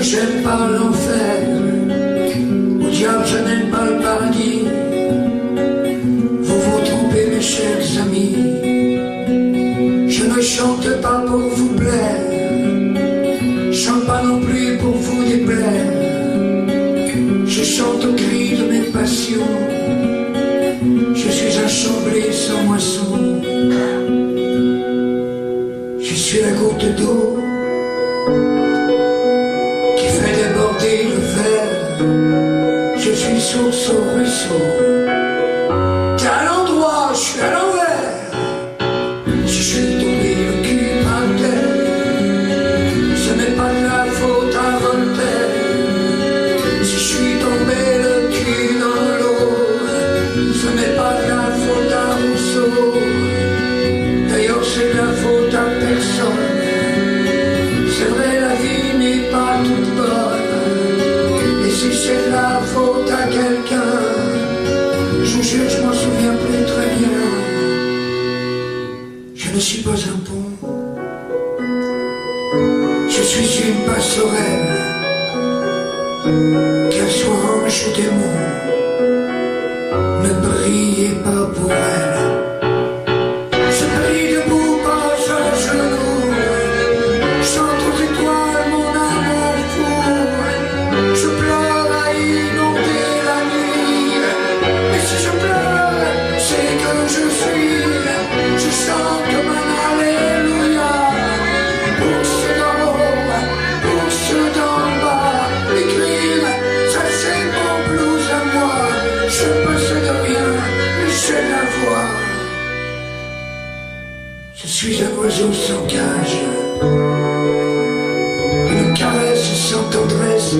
j'aime pas l'enfer, au diable je n'aime pas le paradis. Vous vous trompez mes chers amis, je ne chante pas pour vous plaire, je chante pas non plus pour vous déplaire. Je chante au cri de mes passions, je suis un chamblé sans moisson. Je suis la goutte d'eau qui fait déborder le verre. Je suis source au ruisseau. T'es à l'endroit, je suis à l'envers. Si je suis tombé le cul par terre, ce n'est pas de la faute à Voltaire. Si je suis tombé le cul dans l'eau, ce n'est pas de la faute à Rousseau. D'ailleurs c'est de la faute à personne. C'est vrai, la vie n'est pas toute bonne. Et si c'est de la faute à quelqu'un, je vous jure, je m'en souviens plus très bien. Je ne suis pas un pont, je suis une passerelle qui assoigne des mots. Ne brillez pas pour elle. Je prie debout par un genou, chante aux étoiles mon amour fou. Je pleure à inonder la nuit, et si je pleure, c'est que je chante comme un alléluia. Pour ceux d'en haut, pour ceux d'en bas, écrire, ça c'est mon blues à moi. Je possède rien, mais j'ai la voix. Je suis un oiseau sans cage, une caresse sans tendresse.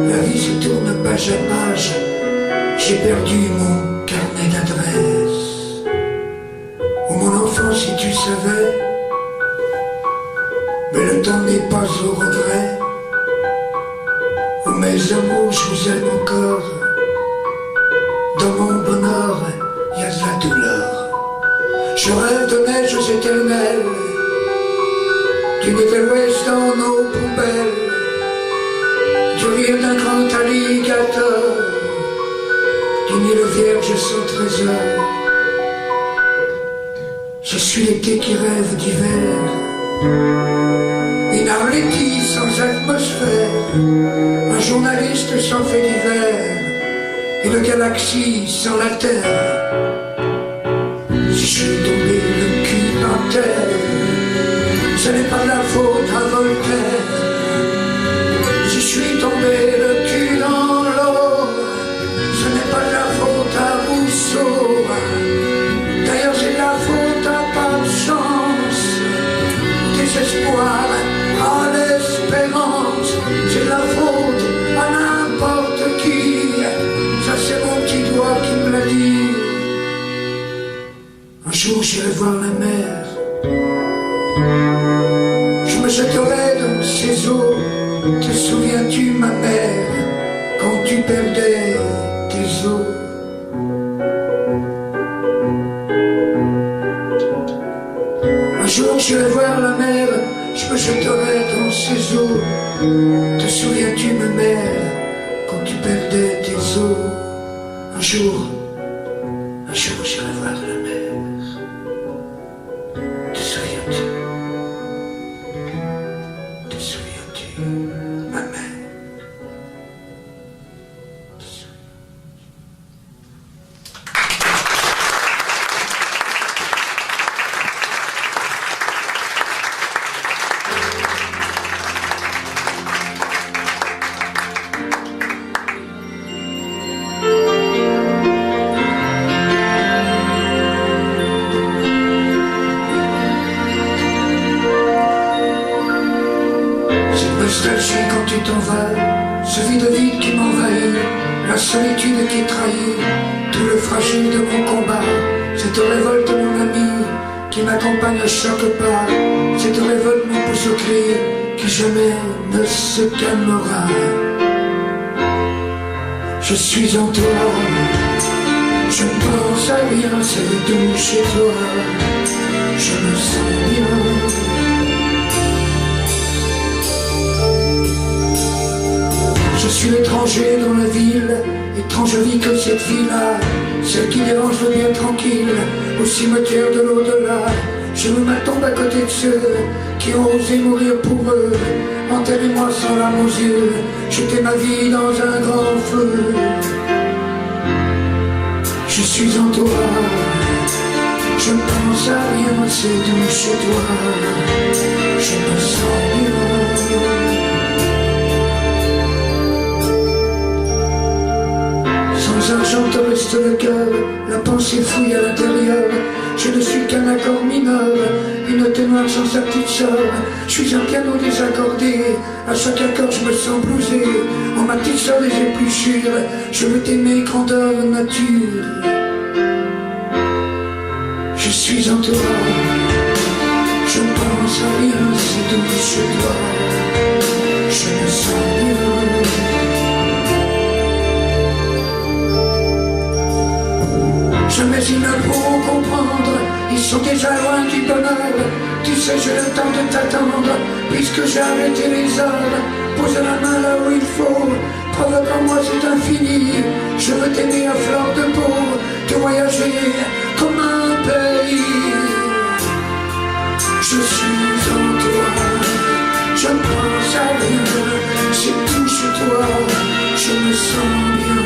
La vie se tourne page à page. J'ai perdu mon carnet d'adresse. Oh mon enfant, si tu savais, mais le temps n'est pas au regret. Oh mes amours, je vous aime encore. Dans mon bonheur, il y a de la douleur. Je rêve de neiges éternelles, du Nord-Ouest dans nos poubelles, du rire d'un grand alligator, du Nil vierge sans trésor. Je suis l'été qui rêve d'hiver, une Arletty sans atmosphère, un journaliste sans fait divers, une galaxie sans la Terre. Si je suis tombé le cul par terre, ce n'est pas de la faute à Voltaire. Si je suis tombé le cul dans l'eau, ce n'est pas de la faute à Rousseau. D'ailleurs c'est de la faute à pas de chance, au désespoir, à l'espérance. C'est de la faute à n'importe qui, ça c'est mon petit doigt qui me l'a dit. Un jour j'irai voir la mer, je me jetterai dans ses eaux. Te souviens-tu ma mère, quand tu perdais tes os? Un jour j'irai voir la mer, je me jetterai dans ses eaux. Te souviens-tu ma mère, quand tu perdais tes os? Un jour j'irai voir la mer. Te souviens-tu? Te souviens-tu, ma mère? Te souviens-tu? Nostalgie quand tu t'en vas, ce vide qui m'envahit, la solitude qui trahit, tout le fragile de mon combat, cette révolte mon ami, qui m'accompagne à chaque pas, cette révolte mon pouce au cri, qui jamais ne se calmera. Je suis en toi, je ne pense à rien, c'est doux chez toi, je me sens bien. étranger dans la ville, étrange vie que cette vie-là, celle qui dérange le bien tranquille, au cimetière de l'au-delà. Je me m'attends à côté de ceux qui ont osé mourir pour eux. Enterrez-moi sans larmes aux yeux, jeter ma vie dans un grand feu. Je suis en toi, je ne pense à rien, c'est doux chez toi. Je me sens bien. Sans argent te reste le cœur, la pensée fouille à l'intérieur. Je ne suis qu'un accord mineur, une ténoire sans sa petite sœur. Je suis un piano désaccordé, à chaque accord je me sens blousé. En ma petite sœur les épluchures, je veux t'aimer grandeur nature. Je suis en toi, je ne pense à rien, c'est doux chez toi. Je me sens bien. Jamais ils ne pourront comprendre, ils sont déjà loin du bonheur. Tu sais, j'ai le temps de t'attendre, puisque j'ai arrêté les heures. Pose la main là où il faut, preuve qu'en moi c'est infini. Je veux t'aimer à fleur de peau, te voyager comme un pays. Je suis en toi, je ne pense à rien, c'est tout chez toi, je me sens bien.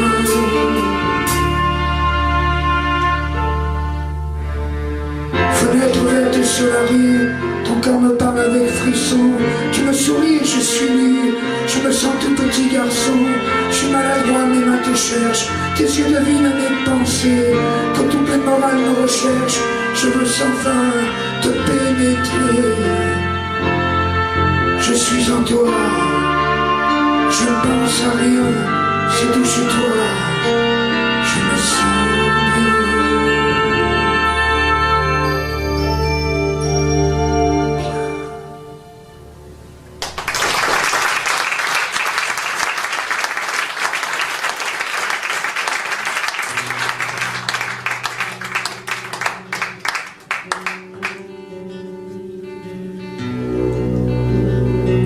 Fenêtre ouverte sur la rue, ton corps me parle avec frisson. Tu me souris et je suis nu, je me sens tout petit garçon. Je suis maladroit, mes mains te cherchent, tes yeux devinent mes pensées. Quand tout plein de morale me recherche, je veux sans fin te pénétrer. Je suis en toi, je ne pense à rien, c'est tout chez toi, je me sens bien.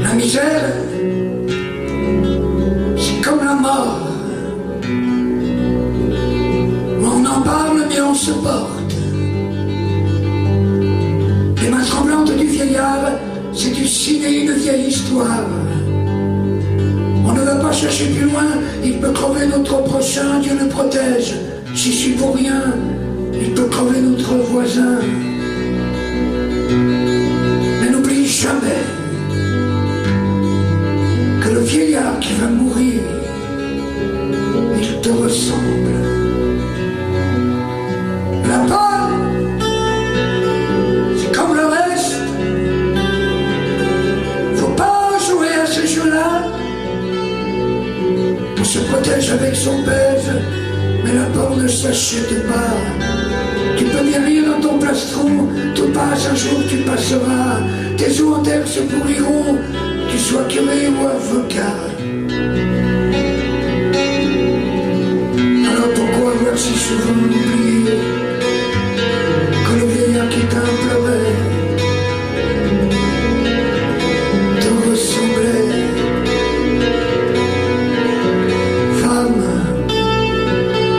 La misère, c'est comme la mort. On en parle mais on se porte. Les mains tremblantes du vieillard, c'est du ciné, une vieille histoire. On ne va pas chercher plus loin, il peut crever notre prochain, Dieu le protège. J'y suis pour rien, il peut crever notre voisin. Mais n'oublie jamais que le vieillard qui va mourir, il te ressemble. La peur, c'est comme le reste. Faut pas jouer à ce jeu-là. On se protège avec son pèse, mais la peur ne s'achète pas. Tu peux bien rire dans ton plastron, tout passe, un jour tu passeras. Tes os en terre se pourriront, tu sois curé ou avocat. Alors pourquoi avoir si souvent oublié que le vieillard qui t'implorait te ressemblait? Femme,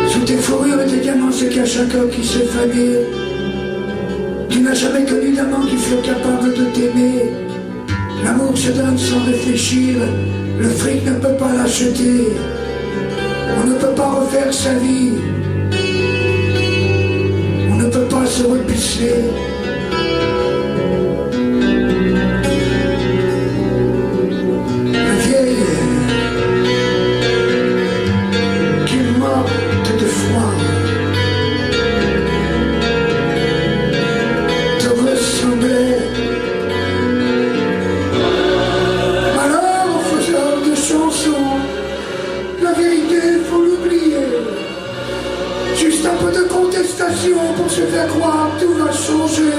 sous tes fourrures et tes diamants se cache un corps qui s'est fané. Tu n'as jamais connu d'amant qui furent capables de t'aimer. L'amour se donne sans réfléchir, le fric ne peut pas l'acheter. On ne peut pas refaire sa vie, on ne peut pas se repuceler. La vieille qui est morte de froid te ressemblait. La vérité, faut l'oublier. Juste un peu de contestation pour se faire croire que tout va changer.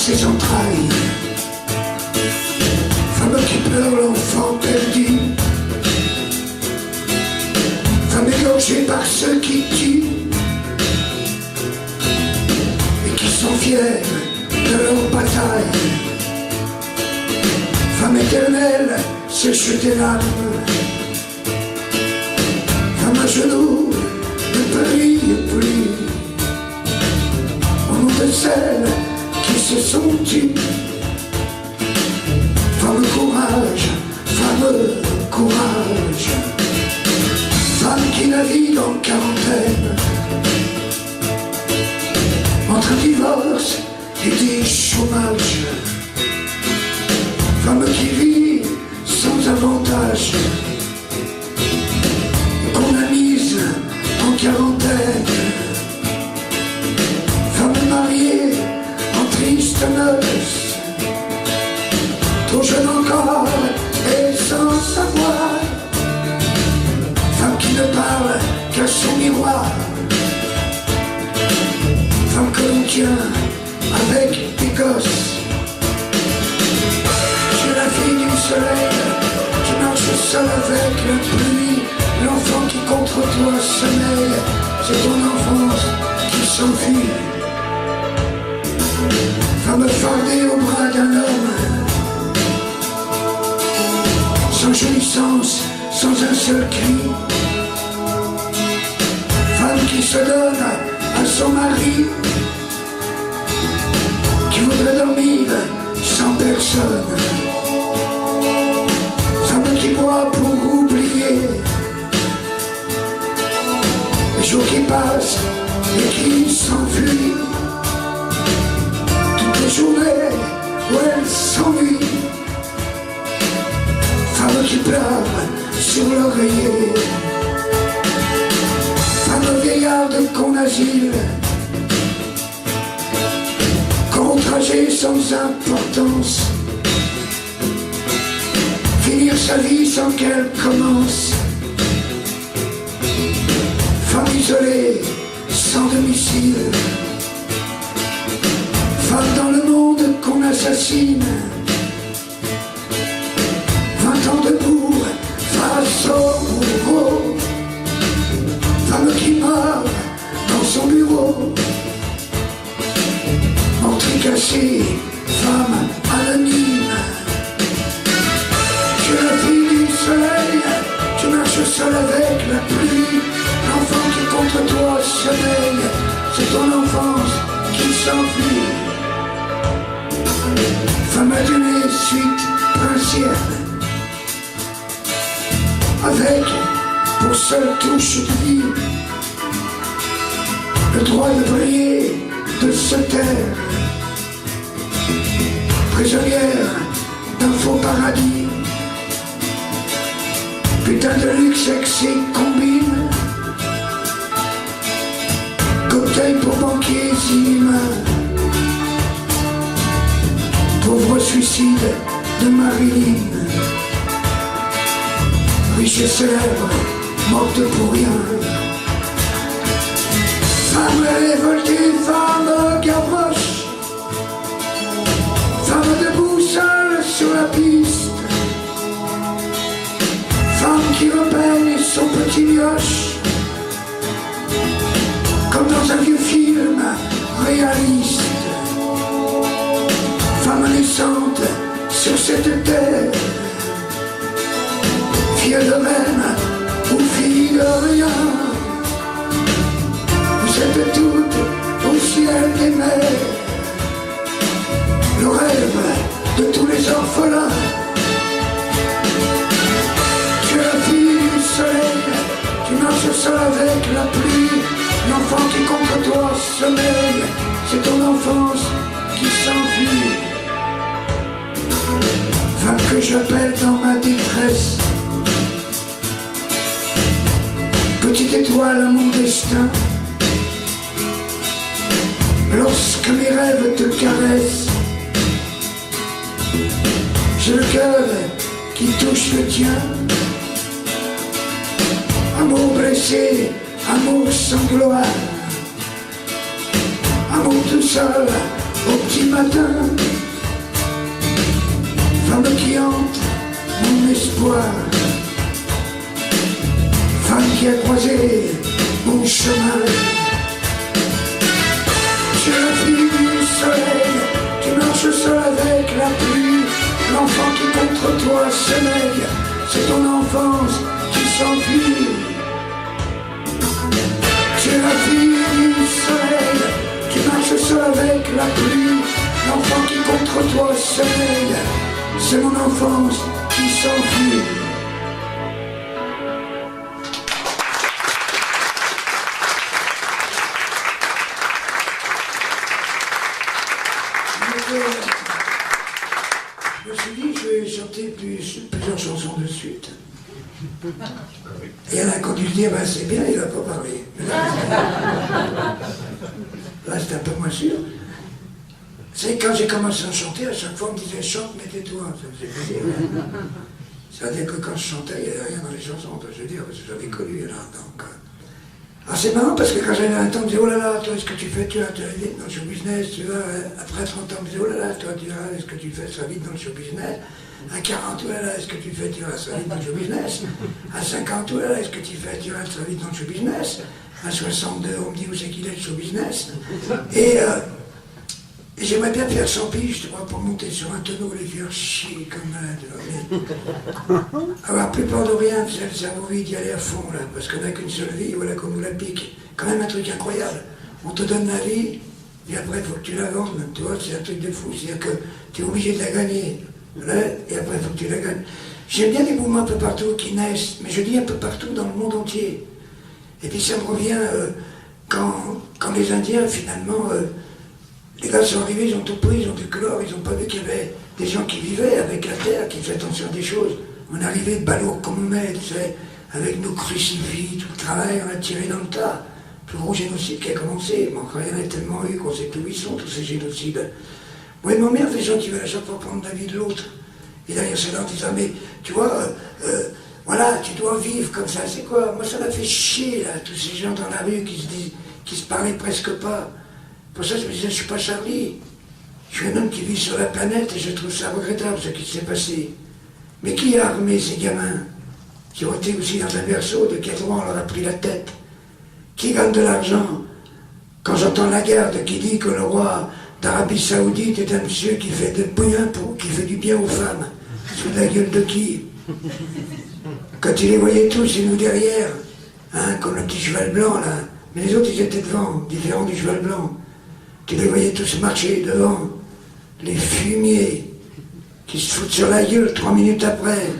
ses entrailles. Femme qui pleure l'enfant perdu, femme égorgée par ceux qui tuent et qui sont fiers de leur bataille. Femme éternelle, sèche tes larmes. Femme à genoux, ne brille plus. Au nom de celles qui se sont tues. Femme courage, femme courage. Femme qui navigue en quarantaine entre un divorce et des chômages. Femme qui vit sans avantage et qu'on a mise en quarantaine. Femme mariée en triste noces, trop jeune encore et sans savoir. Femme qui ne parle qu'à son miroir. Femme que l'on tient avec des gosses. Tu es la fille du soleil, tu marches seule avec la pluie. L'enfant qui contre toi sommeille, c'est ton enfance qui s'enfuit. Femme fardée au bras d'un homme, sans jouissance, sans un seul cri. Femme qui se donne à son mari, qui voudrait dormir sans personne. Femme qui boit pour oublier les jours qui passent et qui s'enfuient. Toutes les journées où elle s'ennuie. Femme qui pleure sur l'oreiller. Femme vieillarde qu'on asile, qu'on trajet sans importance. Finir sa vie sans qu'elle commence. Femme isolée, sans domicile. Femme dans le monde qu'on assassine. 20 ans debout face au bourreau. Femme qui meurt dans son bureau. Entrée cassée, femme anonyme. Tu es la fille du soleil, tu marches seule avec la pluie. L'enfant qui contre toi sommeille, c'est ton enfance qui s'enfuit. Femme à donner suite princière, avec pour seule touche de vie le droit de briller, de se taire. Prisonnière d'un faux paradis, putain de luxe excès combine. Cocktail pour banquiers inhumains. Pauvre suicide de Marilyn. Riche et célèbre, morte pour rien. Femme révoltée, femme gavroche. Femme debout seule sur la piste. Femme qui repeigne son petit mioche, comme dans un vieux film réaliste. Femme naissante sur cette terre, fille de reine ou fille de rien. Vous êtes toutes au ciel des mers, le rêve de tous les orphelins. Tu es la fille du soleil, tu marches seule avec la pluie. L'enfant qui contre toi sommeille, c'est ton enfance qui s'enfuit. Femme que j'appelle dans ma détresse, petite étoile à mon destin. Lorsque mes rêves te caressent, j'ai le cœur qui touche le tien. Amour blessé, amour sans gloire, amour tout seul Au petit matin, femme qui hante mon espoir, femme qui a croisé mon chemin. Tu es la fille du soleil, tu marches seul avec la pluie, l'enfant qui contre toi sommeille, c'est ton enfance qui s'enfuit. Tu es la fille du soleil, tu marches seul avec la pluie, l'enfant qui contre toi sommeille, c'est mon enfance qui s'enfuit. Je me suis dit, je vais chanter plusieurs chansons de suite. Et elle a dû se dire, ben, c'est bien, il va pas parler. Là, c'était un peu moins sûr. C'est quand j'ai commencé à chanter, à chaque fois on me disait chante, mais tais-toi. Ça me faisait plaisir. C'est-à-dire que quand je chantais, il n'y avait rien dans les chansons, je veux dire, parce que j'avais connu là. Donc, c'est marrant parce que quand j'avais 20 ans, on me disait oh là là, toi, est-ce que tu fais, tu vas vite dans le show business, tu vas. Après 30 ans, on me disait oh là là, toi, tu vas, est-ce que tu fais, ça va vite dans le show business. À 40, oh là là, est-ce que tu fais, tu vas, ça va vite dans le show business. À 50, oh là là, est-ce que tu fais, tu vas, ça va vite dans le show business. À 62, on me dit où c'est qu'il est le show business. Et j'aimerais bien faire 100 piges, tu vois, pour monter sur un tonneau, les faire chier comme ça, tu vois. Avoir plus peur de rien, c'est le cerveau vide, y aller à fond, là, parce qu'on n'a qu'une seule vie, voilà qu'on nous la pique. Quand même un truc incroyable. On te donne la vie, et après, il faut que tu la vendes, tu vois, c'est un truc de fou. C'est-à-dire que tu es obligé de la gagner, là, et après, il faut que tu la gagnes. J'aime bien les mouvements un peu partout qui naissent, mais je dis un peu partout dans le monde entier. Et puis ça me revient quand les Indiens, finalement, les gars sont arrivés, ils ont tout pris, ils ont du chlore, ils n'ont pas vu qu'il y avait des gens qui vivaient avec la terre, qui faisaient attention à des choses. On est arrivé balourd comme on est, tu sais, avec nos crucifix, tout le travail, on a tiré dans le tas. Le plus gros génocide qui a commencé, mais encore rien n'a tellement eu qu'on sait plus où ils sont, tous ces génocides. Moi et ma mère, des gens qui veulent à chaque fois prendre la vie de l'autre. Et derrière cela, en disant, mais tu vois, voilà, tu dois vivre comme ça, c'est quoi? Moi, ça m'a fait chier, là, tous ces gens dans la rue qui se parlaient presque pas. Pour ça, je me disais, je ne suis pas Charlie. Je suis un homme qui vit sur la planète et je trouve ça regrettable, ce qui s'est passé. Mais qui a armé ces gamins qui ont été aussi dans un berceau, de quel droit on leur a pris la tête? Qui gagne de l'argent? Quand j'entends Lagarde qui dit que le roi d'Arabie Saoudite est un monsieur qui fait qui fait du bien aux femmes, sous la gueule de qui? Quand il les voyait tous, ils nous derrière, hein, comme le petit cheval blanc là, mais les autres ils étaient devant, différents du cheval blanc. Tu les voyais tous marcher devant, les fumiers, qui se foutent sur la gueule 3 minutes après,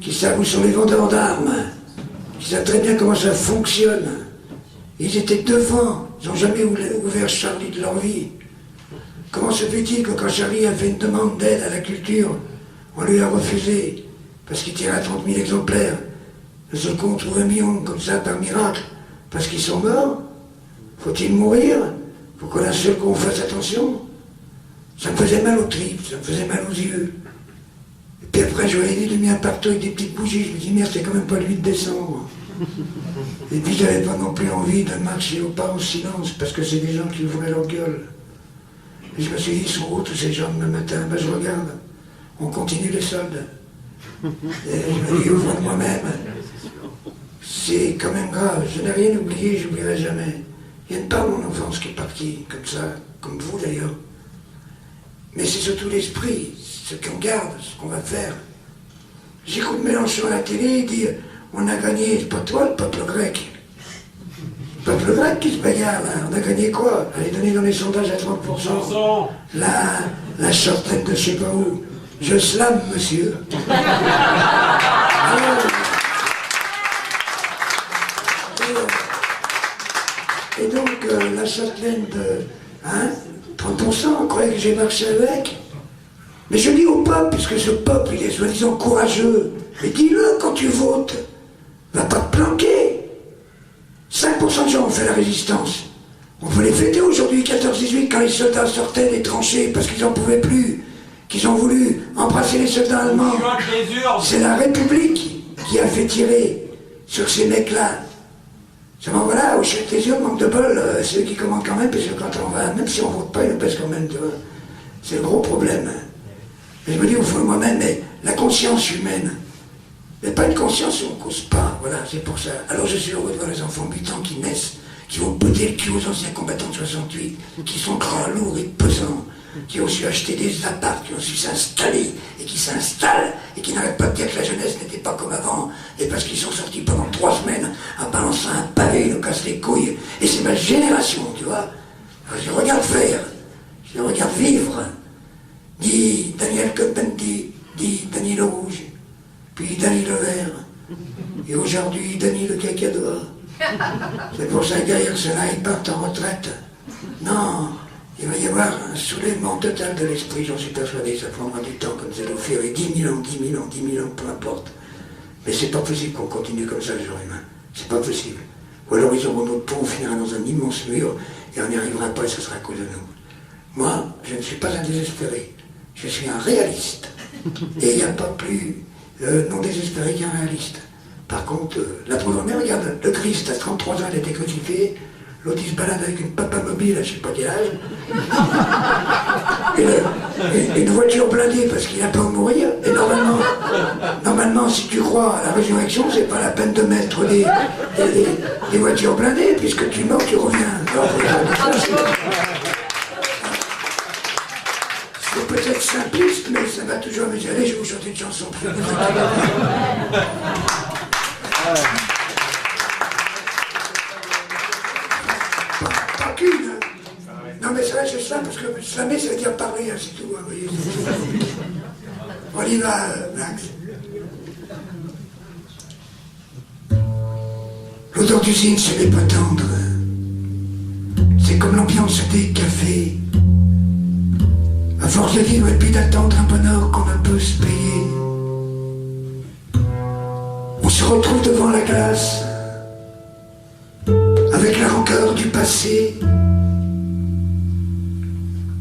qui savent où sont les vendeurs d'armes, qui savent très bien comment ça fonctionne. Ils étaient devant, ils n'ont jamais ouvert Charlie de leur vie. Comment se fait-il que quand Charlie a fait une demande d'aide à la culture, on lui a refusé, parce qu'il tirait à 30 000 exemplaires. Le seul coup on trouve 1 million comme ça par miracle, parce qu'ils sont morts. Faut-il mourir? Faut qu'on seul qu'on fasse attention. Ça me faisait mal aux tripes, ça me faisait mal aux yeux. Et puis après, je voyais des lumières partout avec des petites bougies. Je me dis, merde, c'est quand même pas le 8 décembre. Et puis, j'avais pas non plus envie de marcher au pas en silence, parce que c'est des gens qui ouvraient leur gueule. Et je me suis dit, ils sont où tous ces gens demain matin? Ben, je regarde. On continue les soldes. Et je me dis, au fond de moi-même, c'est quand même grave. Je n'ai rien oublié, j'oublierai jamais. Il y a une part de mon enfance qui est partie, comme ça, comme vous d'ailleurs. Mais c'est surtout l'esprit, ce qu'on garde, ce qu'on va faire. J'écoute Mélenchon à la télé dire on a gagné, c'est pas toi le peuple grec. Le peuple grec qui se bagarre là, on a gagné quoi? Elle est donnée dans les sondages à 30%. La shortette de je sais pas où. Je slame, monsieur. Et donc, la châtelaine de 30%, on croyait que j'ai marché avec. Mais je dis au peuple, puisque ce peuple, il est soi-disant courageux, mais dis-le quand tu votes, va pas te planquer. 5% de gens ont fait la résistance. On peut les fêter aujourd'hui, 14-18, quand les soldats sortaient des tranchées parce qu'ils n'en pouvaient plus, qu'ils ont voulu embrasser les soldats allemands. C'est la République qui a fait tirer sur ces mecs-là. Seulement voilà, au chef des yeux, manque de bol, c'est eux qui commandent quand même, parce que quand on va, même si on vote pas, ils nous pèsent quand même, tu vois. C'est le gros problème. Et je me dis au fond de moi-même, mais la conscience humaine, mais pas une conscience où on ne cause pas, voilà, c'est pour ça. Alors je suis heureux de voir les enfants mutants qui naissent, qui vont botter le cul aux anciens combattants de 68, qui sont grands, lourds et pesants, qui ont su acheter des apparts, qui ont su s'installer, et qui s'installent, et qui n'arrêtent pas de dire que la jeunesse n'était pas comme avant, et parce qu'ils sont sortis pendant 3 semaines en balançant un pavé, ils nous cassent les couilles, et c'est ma génération, tu vois. Alors je les regarde faire, je les regarde vivre, dit Daniel Cohn-Bendit, dit Dany le Rouge, puis Dany le Vert, et aujourd'hui Dany le Cacadois. C'est pour ça que derrière cela, ils partent en retraite. Non, il va y avoir un soulèvement total de l'esprit, j'en suis persuadé, ça prendra du temps, comme ça nous fait 10 000 ans, 10 000 ans, 10 000 ans, peu importe. Mais c'est pas possible qu'on continue comme ça, les gens humains. C'est pas possible. Ou alors ils auront notre peau, on finira dans un immense mur, et on n'y arrivera pas, et ce sera à cause de nous. Moi, je ne suis pas un désespéré, je suis un réaliste. Et il n'y a pas plus non désespéré qu'un réaliste. Par contre, la preuve, mais regarde, le Christ, à 33 ans, il a été crucifié, l'autre il se balade avec une papa mobile à je sais pas quel âge, et une voiture blindée parce qu'il a peur de mourir, et normalement, si tu crois à la résurrection, c'est pas la peine de mettre des voitures blindées, puisque tu meurs, tu reviens. C'est peut-être simpliste, mais ça va toujours m'amuser. Allez, je vais vous chanter une chanson. Pas qu'une. Non mais ça c'est ça, parce que slammer ça veut dire parler, c'est tout. Vous voyez, on y va, Max. L'odeur d'usine, ce n'est pas tendre. C'est comme l'ambiance des cafés. À force de vivre et puis d'attendre un bonheur qu'on ne peut se payer. On se retrouve devant la glace, avec la rancœur du passé.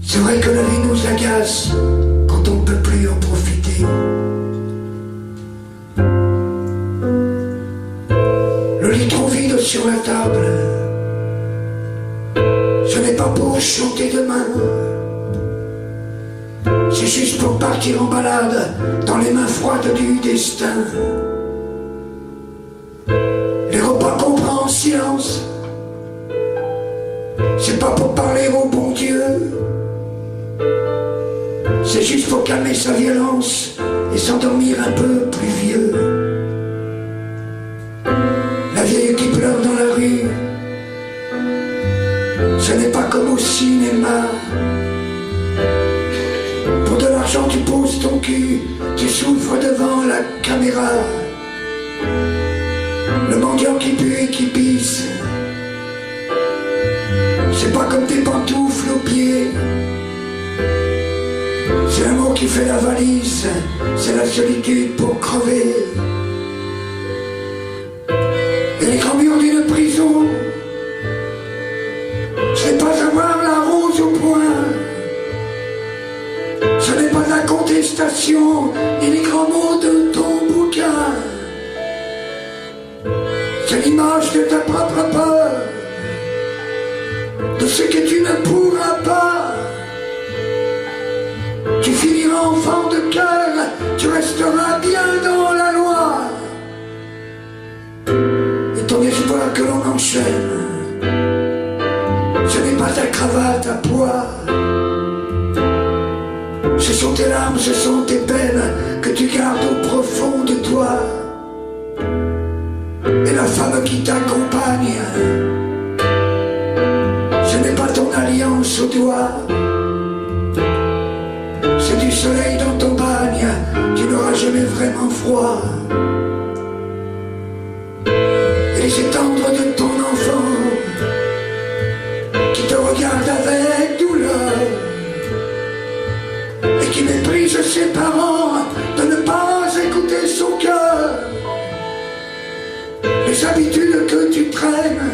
C'est vrai que la vie nous agace quand on ne peut plus en profiter. Le lit trop vide sur la table, ce n'est pas pour chanter demain, c'est juste pour partir en balade dans les mains froides du destin. Les repas qu'on prend en silence, c'est pas pour parler au bon Dieu, c'est juste pour calmer sa violence et s'endormir un peu plus vieux. La vieille qui pleure dans la rue, ce n'est pas comme au cinéma. Pour de l'argent tu poses ton cul, tu souffres devant la caméra. Le mendiant qui pue et qui pisse, c'est pas comme des pantoufles aux pieds. C'est l'amour qui fait la valise, c'est la solitude pour crever. Et les grands murs d'une prison, c'est pas avoir la rose au poing. Ce n'est pas la contestation, ni les grands mots de ton bouquin. C'est l'image de ta propre peur, de ce que tu ne pourras pas. Tu finiras enfant de cœur, tu resteras bien dans la loi. Et ton espoir que l'on enchaîne, ce n'est pas ta cravate à pois. Ce sont tes larmes, ce sont tes peines que tu gardes au profond de toi. Et la femme qui t'accompagne, ce n'est pas ton alliance au doigt, c'est du soleil dans ton bagne, tu n'auras jamais vraiment froid. Et c'est tendre de ton enfant qui te regarde avec douleur et qui méprise ses parents de ne pas écouter son cœur. Les habitudes que tu traînes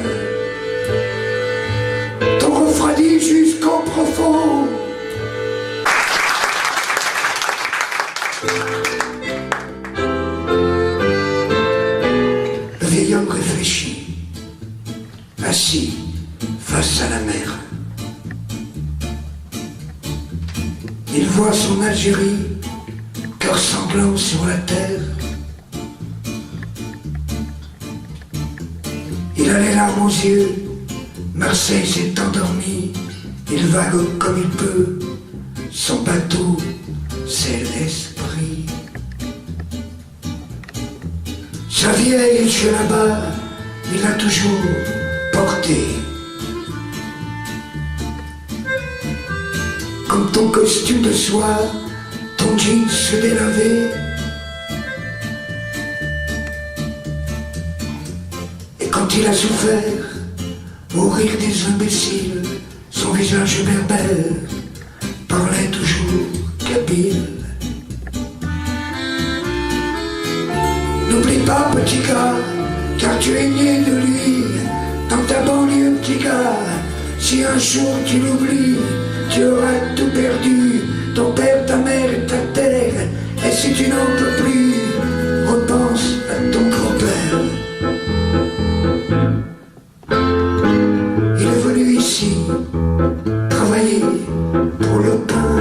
t'ont refroidi jusqu'au profond. Le vieil homme réfléchit. assis face à la mer. Il voit son Algérie, cœur sanglant sur la terre. Il a les larmes aux yeux, Marseille s'est endormi. Il vague comme il peut, son bateau, c'est l'esprit. Sa vieille chez là-bas, il l'a toujours porté. Comme ton costume de soie, ton jean se délavé. Et quand il a souffert, au rire des imbéciles, son visage berbère parlait toujours kabyle. N'oublie pas, petit gars, car tu es né de lui, dans ta banlieue, petit gars. Si un jour tu l'oublies, tu auras tout perdu, ton père, ta mère et ta terre. Et si tu n'en peux plus, repense à ton grand-père. Il est venu ici travailler pour le pain.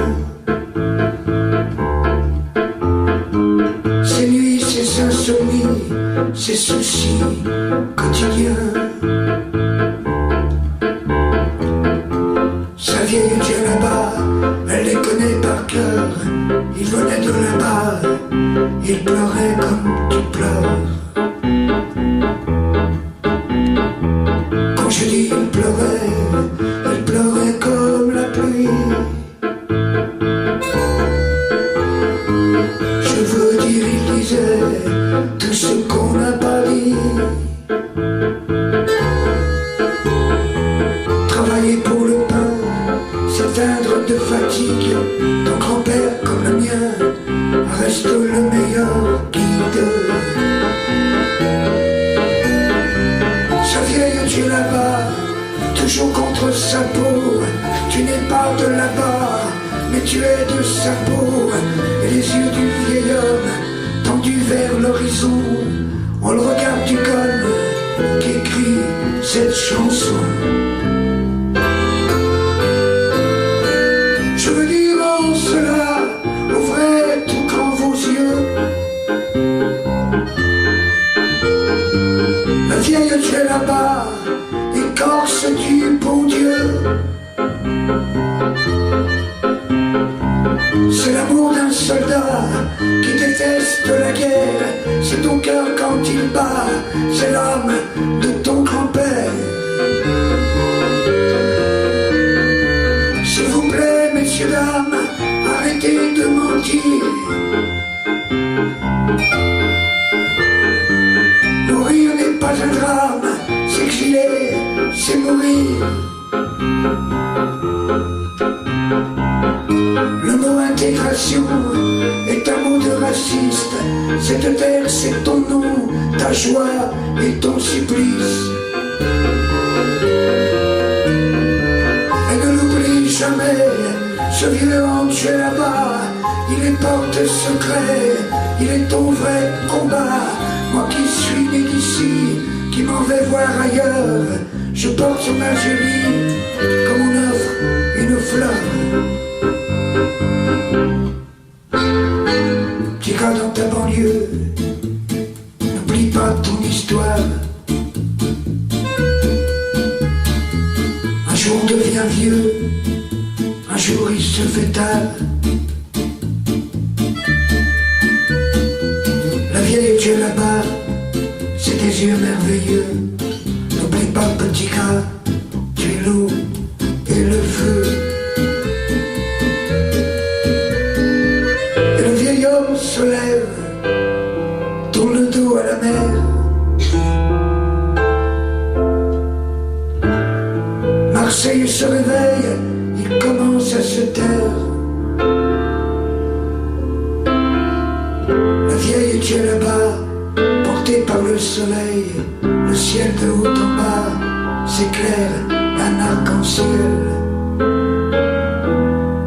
Ses nuits, ses insomnies, ses soucis quotidiens. Sa vieille Dieu là-bas, elle les connaît par cœur. Il venait de là-bas, il pleurait comme tu pleures. Quand je dis il pleurait comme la pluie. Je veux dire, il disait tout ce qu'on n'a pas dit. Travailler pour le pain, s'éteindre de fatigue. Ton grand-père comme le mien reste le meilleur guide. Sa vieille Dieu là-bas, toujours contre sa peau. Tu n'es pas de là-bas, mais tu es de sa peau. Et les yeux du vieil homme tendus vers l'horizon, on le regarde du comme qui écrit cette chanson. Je veux dire en cela, ouvrez tout grand vos yeux. La vieille Dieu là-bas, écorce du bon Dieu. C'est l'amour d'un soldat qui déteste la guerre. C'est ton cœur quand il bat, c'est l'âme de ton grand-père. S'il vous plaît, messieurs, dames, arrêtez de mentir. Mourir n'est pas un drame, s'exiler, c'est mourir. Le mot intégration est un mot de raciste. Cette terre, c'est ton nom, ta joie et ton supplice. Et ne l'oublie jamais, ce vieux hanché là-bas, il est porte-secret, il est ton vrai combat. Moi qui suis né d'ici, qui m'en vais voir ailleurs, je porte son Algérie comme on offre une fleur. Petit gars dans ta banlieue, n'oublie pas ton histoire. Un jour on devient vieux, un jour il se fait tard. La vieille Dieu là-bas, c'est des yeux merveilleux. N'oublie pas, petit gars, tu es l'eau et le feu. Et le vieil homme se lève, tourne le dos à la mer. Marseille se réveille, il commence à se taire. La vieille Dieu là-bas, portée par le soleil, le ciel de haut en bas s'éclaire un arc-en-ciel.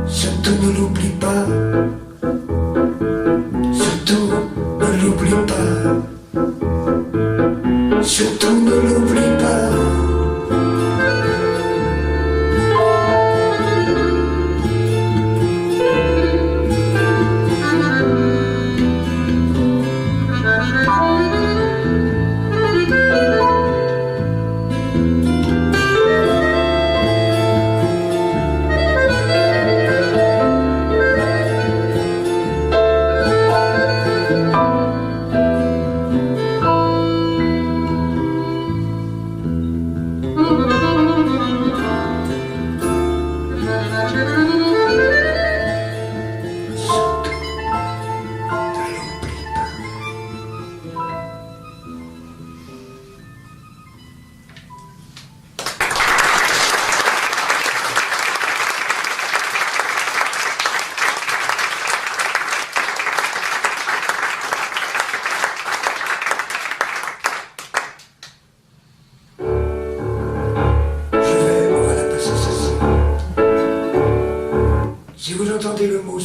Surtout ne l'oublie pas, surtout ne l'oublie pas, surtout ne l'oublie pas.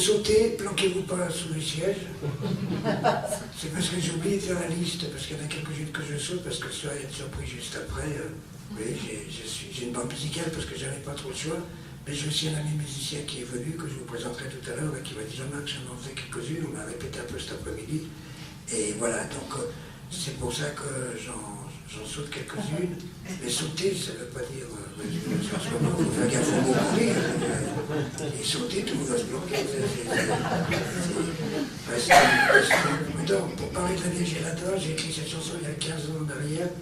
sauter, planquez-vous pas sous les sièges. C'est parce que j'ai oublié de faire la liste, parce qu'il y en a quelques-unes que je saute, parce que ça, il y a une surprise juste après. Oui, j'ai une bande musicale parce que j'avais pas trop le choix. Mais j'ai aussi un ami musicien qui est venu, que je vous présenterai tout à l'heure, qui m'a dit Jean-Marc, j'en faisais quelques-unes, on m'a répété un peu cet après-midi. Et voilà, donc c'est pour ça que j'en saute quelques-unes. Mais sauter, ça ne veut pas dire. En ce moment, il faut faire gaffe au mot courir. Et sauter, tout le monde va se bloquer. Pour parler de la neige et la dose, j'ai écrit cette chanson il y a 15 ans en arrière.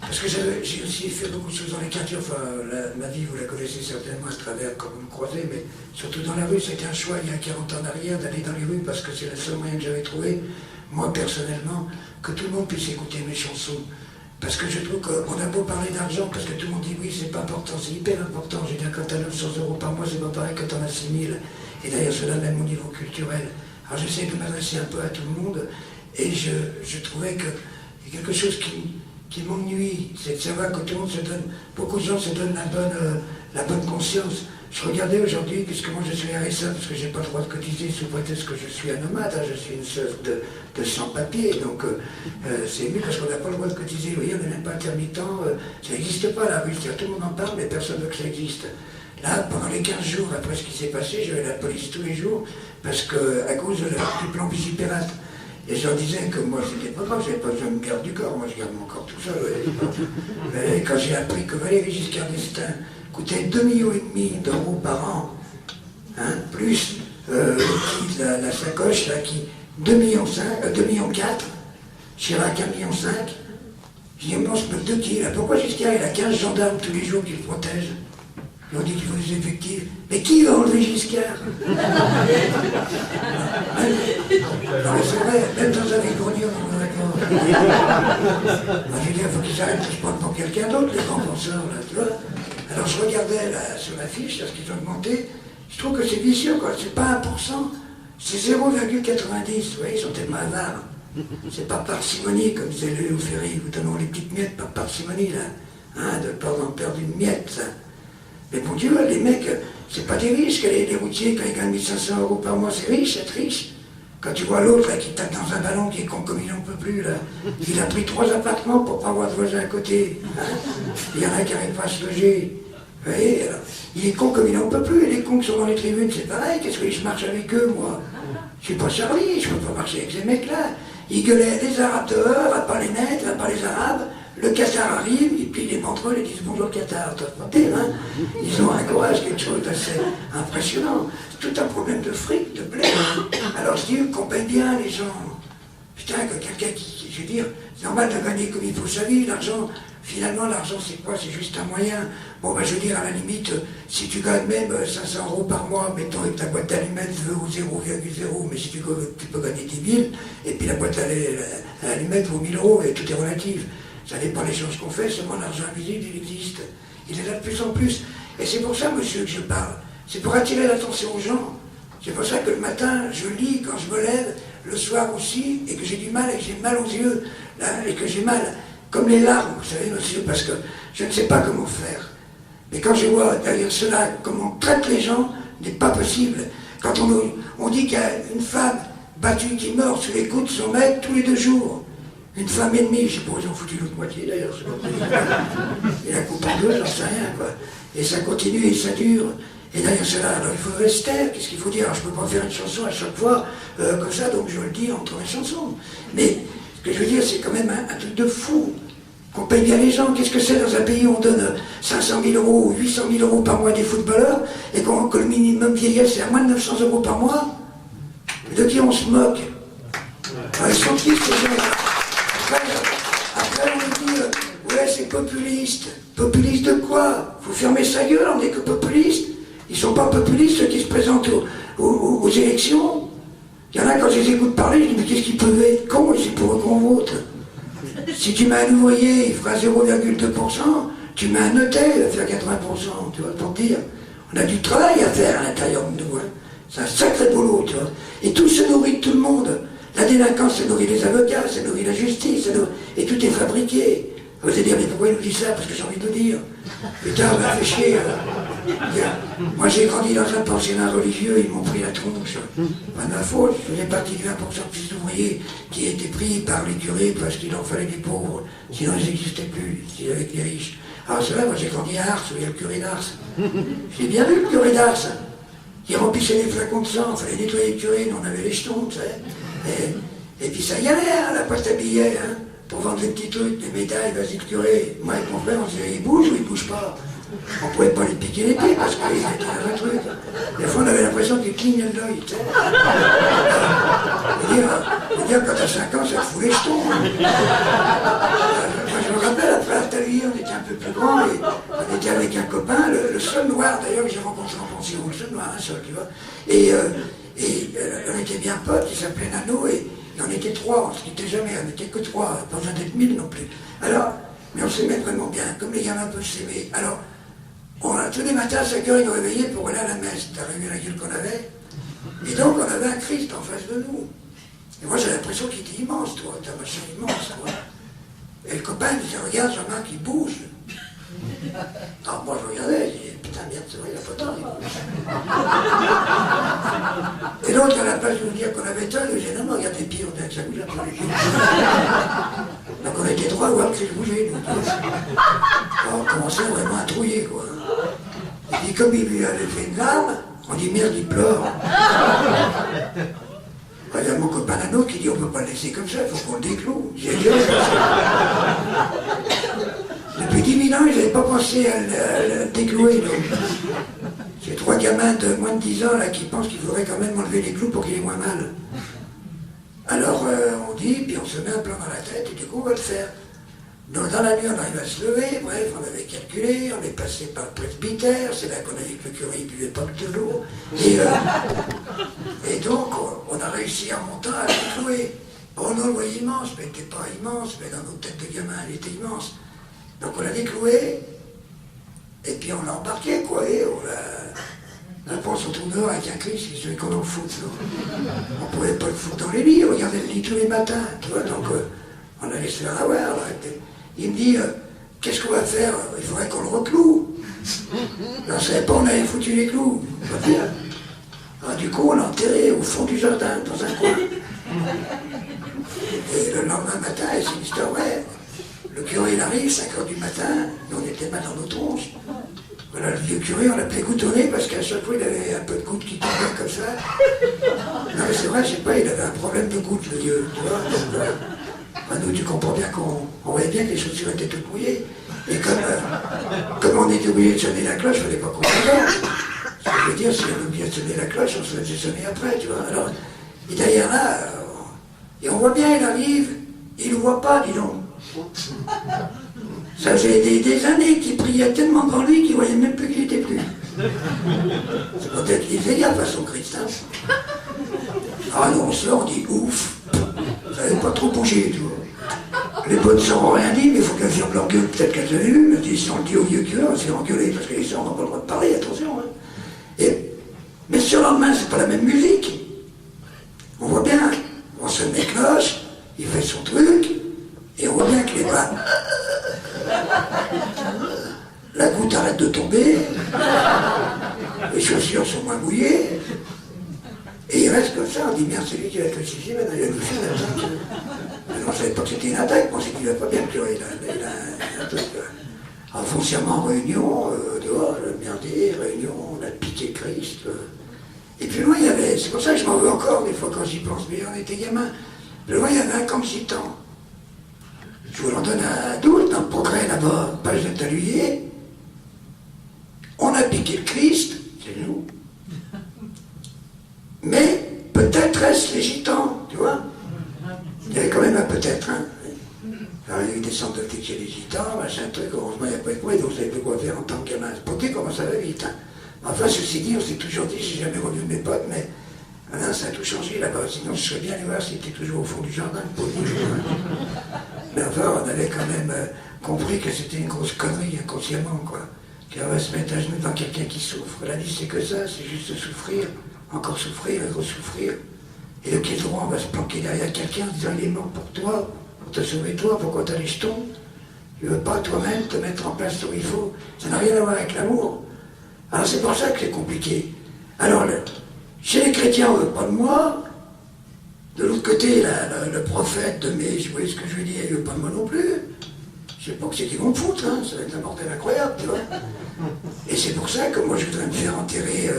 Parce que j'ai aussi fait beaucoup de choses dans les quartiers. Enfin, ma vie, vous la connaissez certainement à travers quand vous me croisez, mais surtout dans la rue, c'était un choix il y a 40 ans en arrière d'aller dans les rues parce que c'est le seul moyen que j'avais trouvé, moi personnellement, que tout le monde puisse écouter mes chansons. Parce que je trouve qu'on a beau parler d'argent, parce que tout le monde dit oui, c'est pas important, c'est hyper important. Je veux dire, quand tu as 900 € par mois, c'est pas pareil que tu en as 6 000. Et d'ailleurs, cela même au niveau culturel. Alors j'essaie de m'adresser un peu à tout le monde, et je trouvais qu'il y a quelque chose qui m'ennuie, c'est de savoir que tout le monde se donne, beaucoup de gens se donnent la bonne conscience. Je regardais aujourd'hui, puisque moi je suis RSA, parce que j'ai pas le droit de cotiser sous prétexte que je suis un nomade, je suis une sorte de sans-papier, donc c'est mieux parce qu'on n'a pas le droit de cotiser. Vous voyez, on n'est même pas intermittent, ça n'existe pas la rue, tout le monde en parle, mais personne ne veut que ça existe. Là, pendant les 15 jours après ce qui s'est passé, j'avais la police tous les jours, parce que à cause du plan Vigipirate. Et je leur disais que moi, c'était pas grave, j'avais pas besoin de garde du corps, moi je garde mon corps tout seul. Et quand j'ai appris que Valéry Giscard d'Estaing coûtait 2,5 millions d'euros par an, hein, plus la sacoche, là, qui 2,4 millions, Chirac 1,5 million, je dis, on se moque de qui là? Pourquoi Giscard il a 15 gendarmes tous les jours qui le protègent? Ils ont dit qu'il faut des effectifs. Mais qui va enlever Giscard? Non mais c'est vrai, même dans un Vigournier, on est d'accord. Moi j'ai dit, il faut qu'ils arrêtent de se prendre pour quelqu'un d'autre, les grands penseurs, là, tu vois. Alors je regardais là, sur la fiche, là, ce qu'ils ont augmenté, je trouve que c'est vicieux, quoi. C'est pas 1%, c'est 0,90. Vous voyez, ils sont tellement avares. C'est pas parcimonie, comme disait Léo Ferry, vous donnons les petites miettes, pas parcimonie, là. Hein, de pas en perdre une miette, ça. Mais bon Dieu, les mecs, c'est pas des riches, les routiers, quand ils gagnent 1 500 € par mois, c'est riche, être riche. Quand tu vois l'autre qui tape dans un ballon, qui est con comme il n'en peut plus, là, il a pris 3 appartements pour pas avoir de voisin à côté. Hein. Il y en a qui n'arrivent pas à se loger. Vous voyez, alors, il est con comme il n'en peut plus, et les cons qui sont dans les tribunes, c'est pareil, qu'est-ce que je marche avec eux, moi? Je suis pas Charlie, je peux pas marcher avec ces mecs-là. Ils gueulaient les Arabes dehors, à part les nègres, à part les Arabes. Le Qatar arrive, et puis les montreux ils disent bonjour Qatar, hein. Ils ont un courage, quelque chose d'assez impressionnant. C'est tout un problème de fric, de blé. Alors je dis qu'on paye bien les gens. Putain, que quelqu'un qui, je veux dire, c'est normal de gagner comme il faut sa vie, l'argent. Finalement, l'argent c'est quoi? C'est juste un moyen. Bon, ben je veux dire, à la limite, si tu gagnes même 500 € par mois, mettons avec ta boîte d'allumettes vaut 0,0, mais si tu peux gagner 10 000, et puis la boîte à allumettes vaut 1 000 €, et tout est relatif. Ça dépend des choses qu'on fait, seulement l'argent invisible, il existe. Il est là de plus en plus. Et c'est pour ça, monsieur, que je parle. C'est pour attirer l'attention aux gens. C'est pour ça que le matin, je lis quand je me lève, le soir aussi, et que j'ai du mal, et que j'ai mal aux yeux, là, et que j'ai mal, comme les larmes, vous savez, monsieur, parce que je ne sais pas comment faire. Mais quand je vois derrière cela, comment on traite les gens, n'est pas possible. Quand on dit qu'il y a une femme battue qui meurt sous les coups de son mec tous les 2 jours, une femme et demie, je sais pas où ils ont foutu l'autre moitié d'ailleurs, c'est pas possible. Et la coupe en 2, j'en sais rien, quoi. Et ça continue et ça dure. Et derrière cela, alors il faut rester, qu'est-ce qu'il faut dire? Alors je peux pas faire une chanson à chaque fois, comme ça, donc je le dis entre mes chansons. Mais ce que je veux dire, c'est quand même un truc de fou. Qu'on paye bien les gens, qu'est-ce que c'est dans un pays où on donne 500 000 € ou 800 000 € par mois à des footballeurs, et que le minimum vieillesse c'est à moins de 900 € par mois? De qui on se moque? Ils sont qui ces gens? Après, on nous dit, ouais, c'est populiste. Populiste de quoi? Faut fermer sa gueule, on n'est que populiste. Ils sont pas populistes, ceux qui se présentent aux élections. Il y en a, quand je les écoute parler, je dis, mais qu'est-ce qu'ils peuvent être cons, c'est pour eux qu'on vote. Si tu mets un ouvrier, il fera 0,2%, tu mets un notaire, il va faire 80%, tu vois, pour dire. On a du travail à faire à l'intérieur de nous, hein. C'est un sacré boulot, tu vois. Et tout se nourrit de tout le monde. La délinquance, ça nourrit les avocats, ça nourrit la justice, et tout est fabriqué. Vous allez dire, mais pourquoi il nous dit ça? Parce que j'ai envie de le dire. Putain, bah, fait chier. Moi, j'ai grandi dans un pensionnat religieux, ils m'ont pris la tronche. Pas de ma faute, je faisais partie du 20% de fils d'ouvriers qui étaient pris par les curés parce qu'il en fallait des pauvres. Sinon, ils n'existaient plus, c'était avec les riches. Alors, c'est vrai, moi, j'ai grandi à Ars, où il y a le curé d'Ars. J'ai bien vu le curé d'Ars. Qui remplissait les flacons de sang, il fallait nettoyer le curé, nous on avait les jetons, tu sais. Et puis ça y allait, hein, la poste à billets, hein, pour vendre les petits trucs, les médailles, vas-y le curé. Moi avec mon frère, on se disait, il bouge ou il bouge pas? On ne pouvait pas les piquer les pieds parce qu'ils étaient dans un truc. Des fois on avait l'impression qu'ils clignaient l'œil, tu sais. Je veux dire, quand t'as 5 ans, ça te fout les jetons. Hein. Moi je me rappelle, après la Talie, on était un peu plus grands et on était avec un copain, le seul noir d'ailleurs que j'ai rencontré en pension, le seul noir, un seul, tu vois. Et on était bien potes, il s'appelait Nano et on était 3, on se quittait jamais, on n'était que 3, pas besoin d'être 1000 non plus. Alors, mais on s'aimait vraiment bien, comme les gamins peuvent s'aimer. Alors, tous les matins à 5 heures, ils nous réveillaient pour aller à la messe. T'as vu la gueule qu'on avait? Et donc, on avait un Christ en face de nous. Et moi, j'ai l'impression qu'il était immense, toi, t'as un machin immense, quoi. Et le copain me disait, regarde, Jean-Marc, il bouge. Alors moi, je regardais, je disais, putain, merde, c'est vrai, il a pas tort, il bouge. Et l'autre, à la place de nous dire qu'on avait tort, il disait, non, regardez les pieds, on dirait que ça bouge un peu les pieds. Donc on était droit à voir que je bougeais, nous. Alors on commençait vraiment à trouiller, quoi. Et puis comme il lui avait fait une larme, on dit, merde, il pleure. Il y a mon copain Nano qui dit, on ne peut pas le laisser comme ça, il faut qu'on le décloue. J'ai dit, depuis 10 000 ans, ils n'avaient pas pensé à le déclouer. J'ai 3 gamins de moins de 10 ans là, qui pensent qu'il faudrait quand même enlever les clous pour qu'il ait moins mal. Alors on dit, puis on se met un plan dans la tête, et du coup on va le faire. Donc dans la nuit, on arrive à se lever, bref, on avait calculé, on est passé par le presbytère, c'est là qu'on a vu que le curé ne buvait pas de l'eau. Et donc, on a réussi en montant à le clouer. On le voyait immense, mais il n'était pas immense, mais dans nos têtes de gamins, il était immense. Donc on l'a décloué, et puis on l'a embarqué, quoi, et on prend son tour dehors avec un Christ, c'est celui qu'on en fout. On ne pouvait pas le foutre dans les lits, on regardait le lit tous les matins, tu vois, donc on allait se faire avoir. Alors, il me dit, qu'est-ce qu'on va faire? Il faudrait qu'on le recloue. On ne savait pas, on avait foutu les clous. Alors, du coup, on l'a enterré au fond du jardin, dans un coin. Et le lendemain matin, c'est une histoire vraie. Le curé, il arrive, 5 heures du matin, nous on était mal dans nos tronches. Voilà, le vieux curé, on l'appelait goutonné parce qu'à chaque fois, il avait un peu de goutte qui tombait comme ça. Non, mais c'est vrai, je sais pas, il avait un problème de goutte, le vieux, tu vois. Donc, nous, tu comprends bien qu'on voyait bien que les chaussures étaient toutes mouillées. Et comme on était obligé de sonner la cloche, il fallait pas qu'on s'endorme. Ce que je veux dire, si on oubliait de sonner la cloche, on se faisait sonner après, tu vois. Alors, et derrière là, et on voit bien, il arrive, il ne voit pas, dis donc. Ça faisait des années qu'il priait tellement dans lui qu'il ne voyait même plus qu'il n'était plus. C'est peut-être qu'il faisait gaffe à son Christ. Hein. Ah non, on sort, on dit ouf. Ça n'avait pas trop bougé, tu vois. Les bonnes sœurs n'ont rien dit, mais il faut qu'elles ferment leur gueule, peut-être qu'elles avaient lu. Mais si on le dit au vieux curé, on s'est engueulé, parce que les sœurs n'ont pas le droit de parler, attention. Hein. Mais sur le lendemain, c'est pas la même musique. On voit bien, on se met cloche, il fait son truc, et on voit bien que les bras. La goutte arrête de tomber, les chaussures sont moins mouillées, et il reste comme ça, on dit merde, c'est lui qui va être le sixième, maintenant il a touché une attaque. Mais on ne savait pas que c'était une attaque, on pensait qu'il ne va pas bien le curé, il a un truc. Alors foncièrement en réunion, dehors, le merdier, réunion, on a piqué Christ. Et puis loin il y avait, c'est pour ça que je m'en veux encore des fois quand j'y pense, mais on était gamins. Plus loin il y avait un camp de gitans. Je vous l'en donne à adulte, dans le Progrès là-bas, page de Taluyer. On a piqué le Christ, c'est nous. Mais peut-être est-ce les gitans, tu vois. Il y avait quand même un peut-être, hein. Alors, il y a eu des centres de chez les gitans, machin truc, heureusement il n'y a pas de quoi, donc vous savez plus quoi faire en tant que gamin. C'est pour dire comment ça va vite, hein. Enfin, ceci dit, on s'est toujours dit, j'ai jamais revu mes potes, mais maintenant ça a tout changé là-bas. Sinon, je serais bien allé voir s'il était toujours au fond du jardin, le pauvre jour. Mais enfin, on avait quand même compris que c'était une grosse connerie, inconsciemment, quoi. Qu'on va se mettre à genoux devant quelqu'un qui souffre. La vie, c'est que ça, c'est juste souffrir, encore souffrir et ressouffrir. Et le pied droit, on va se planquer derrière quelqu'un en disant, il est mort pour toi, pour te sauver toi, pourquoi t'as les jetons? Tu ne veux pas toi-même te mettre en place où il faut. Ça n'a rien à voir avec l'amour. Alors c'est pour ça que c'est compliqué. Alors, chez les chrétiens, on ne veut pas de moi. De l'autre côté, le prophète de mai, vous voyez ce que je veux dire, il ne veut pas de moi non plus. Je sais pas que c'est qu'ils vont me foutre, hein, ça va être un bordel incroyable, tu vois. Et c'est pour ça que moi je voudrais me faire enterrer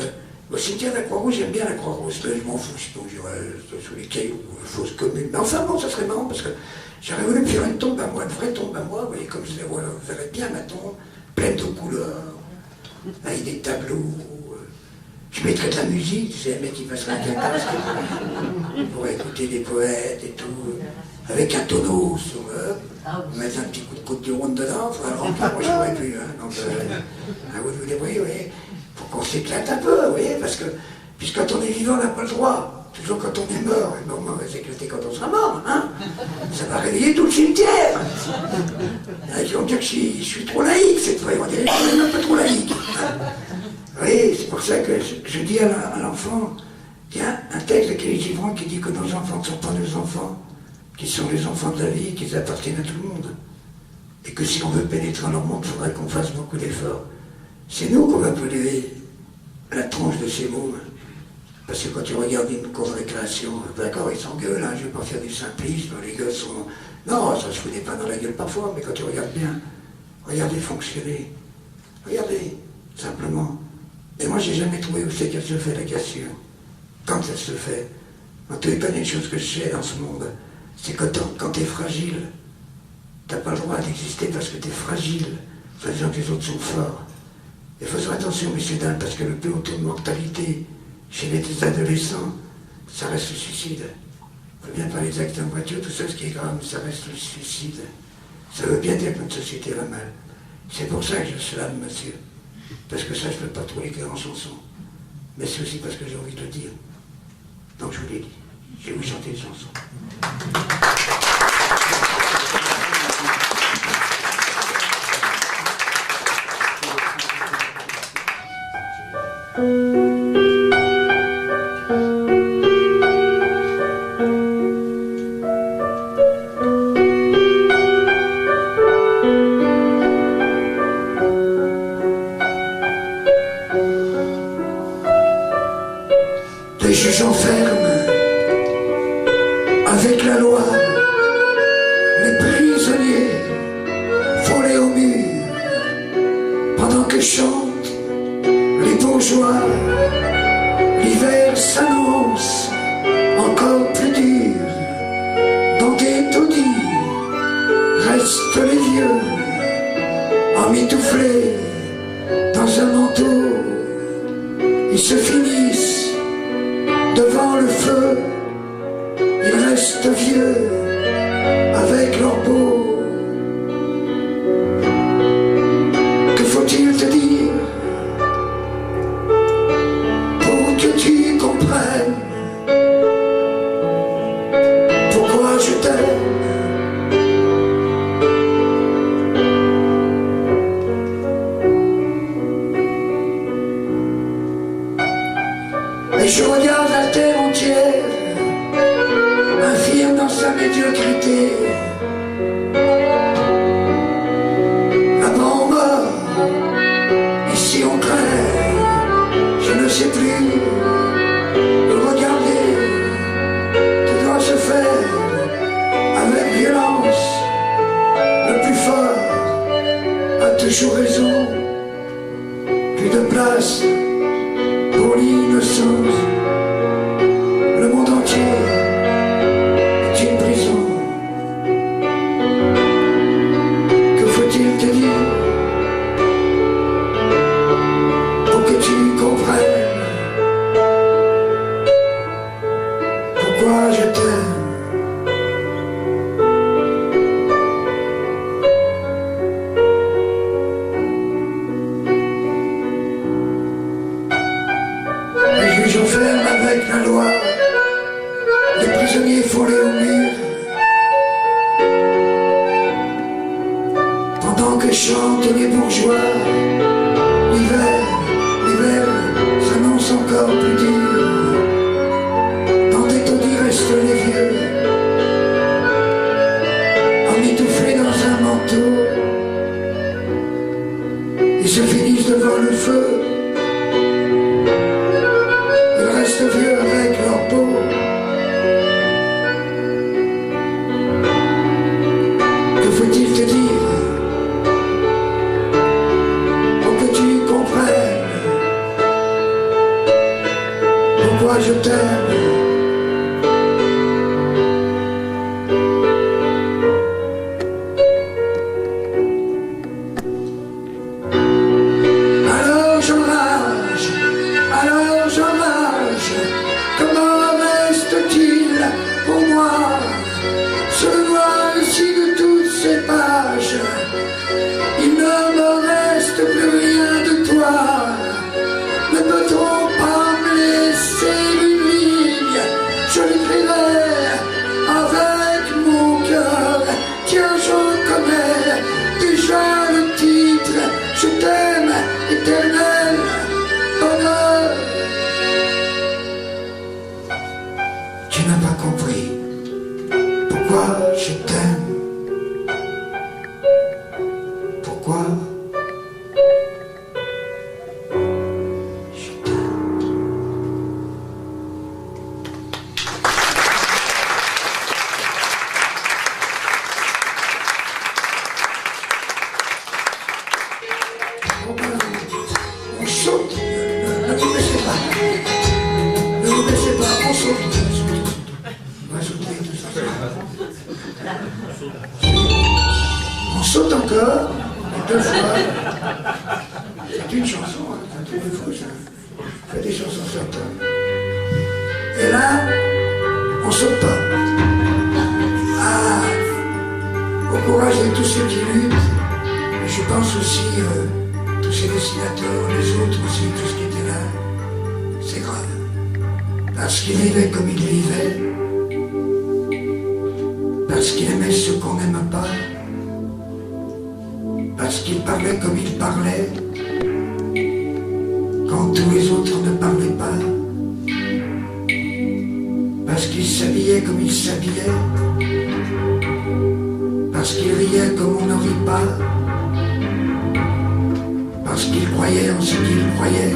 au cimetière de la Croix-Rouge. J'aime bien la Croix-Rouge, mais je m'en fous, sinon j'irais sous les cailloux, fausse commune. Mais enfin bon, ça serait marrant parce que j'aurais voulu me faire une tombe à moi, une vraie tombe à moi, vous voyez, comme je les vois, vous verrez bien ma tombe, pleine de couleurs, avec des tableaux. Je mettrais de la musique, tu sais, un mec qui passerait un casque pour écouter des poètes et tout, avec un tonneau sur mettre un petit coup de côte du ronde dedans, il faudra le remplir, moi je pourrais plus. Hein, donc, à vous de vous débrouiller, vous voyez. Faut qu'on s'éclate un peu, vous voyez, parce que, puisque quand on est vivant, on n'a pas le droit. Toujours quand on est mort, et bon, on va s'éclater quand on sera mort, hein. Ça va réveiller tout le cimetière. Il y en a qui vont dire que je suis trop laïque cette fois, ils vont dire que je suis un peu trop laïque. Oui, c'est pour ça que je dis à l'enfant, il y a un texte de Kelly Gibran qui dit que nos enfants ne sont pas nos enfants, qui sont les enfants de la vie, qu'ils appartiennent à tout le monde. Et que si on veut pénétrer dans leur monde, il faudrait qu'on fasse beaucoup d'efforts. C'est nous qu'on va polluer la tronche de ces mômes. Parce que quand tu regardes une cour de récréation, d'accord, ils s'engueulent, hein, je ne vais pas faire du simplisme, les gosses sont... Non, ça ne se fout pas dans la gueule parfois, mais quand tu regardes bien, regardez fonctionner. Regardez, simplement. Et moi, j'ai jamais trouvé où c'est qu'elle se fait, la cassure. Quand elle se fait. En tous les cas, une chose que je sais dans ce monde, c'est que quand tu es fragile, tu n'as pas le droit d'exister parce que tu es fragile. Soi-disant que les autres sont forts. Il faut faire attention, messieurs, dames, parce que le plus haut taux de mortalité chez les adolescents, ça reste le suicide. Il faut bien parler des accidents de voiture, tout ça, ce qui est grave, ça reste le suicide. Ça veut bien dire que notre société va mal. C'est pour ça que je suis là, monsieur. Parce que ça, je ne peux pas trop l'écrire en chanson. Mais c'est aussi parce que j'ai envie de le dire. Donc je vous l'ai dit. Je vais vous chanter une chanson. Les juges enferment avec la loi les prisonniers volés au mur pendant que chantent les bourgeois. L'hiver s'annonce encore plus dur. Dans des taudis restent les vieux emmitouflés dans un manteau. Ils se finissent devant le feu, ils restent vieux avec leur peau. Que faut-il te dire pour que tu comprennes pourquoi je t'aime? Et je regarde la terre entière, infirme dans sa médiocrité. Là-bas on meurt, ici on crève, je ne sais plus. Regardez, tout doit se faire avec violence. Le plus fort a toujours raison. Plus de place pour l'innocence. Le monde entier est une prison. Que faut-il te dire pour que tu comprennes pourquoi je t'aime? J'enferme avec la loi les prisonniers volés au mur pendant que chantent les bourgeois. L'hiver s'annonce encore plus dur. Dans des taudis restent les vieux emmitouflés dans un manteau. devant le feu. Ils restent vieux avec leur peau. Que faut-il te dire pour que tu comprennes pourquoi je t'aime? Il ne me reste plus rien de toi. Ne peut-on pas me laisser une ligne? Je l'écrirai avec mon cœur. Tiens, je connais déjà le titre. Je t'aime, éternel bonheur. Tu n'as pas compris pourquoi je t'aime. Pourquoi je t'aime. On saute. Ne vous baissez pas. Ne vous baissez pas. On saute. On va sauter tout ça. On saute encore. Deux fois. C'est une chanson, hein. Tous les fois, je fais des chansons sur toi. Et là, on saute pas. Ah, au courage de tous ceux qui luttent. Et je pense aussi tous ces dessinateurs, les autres aussi, tout ce qui était là. C'est grave. Parce qu'ils vivaient comme ils vivaient. Parce qu'ils aimaient ceux qu'on n'aime pas. Parce qu'il parlait comme il parlait, quand tous les autres ne parlaient pas. Parce qu'il s'habillait comme il s'habillait, parce qu'il riait comme on ne rit pas, parce qu'il croyait en ce qu'il croyait,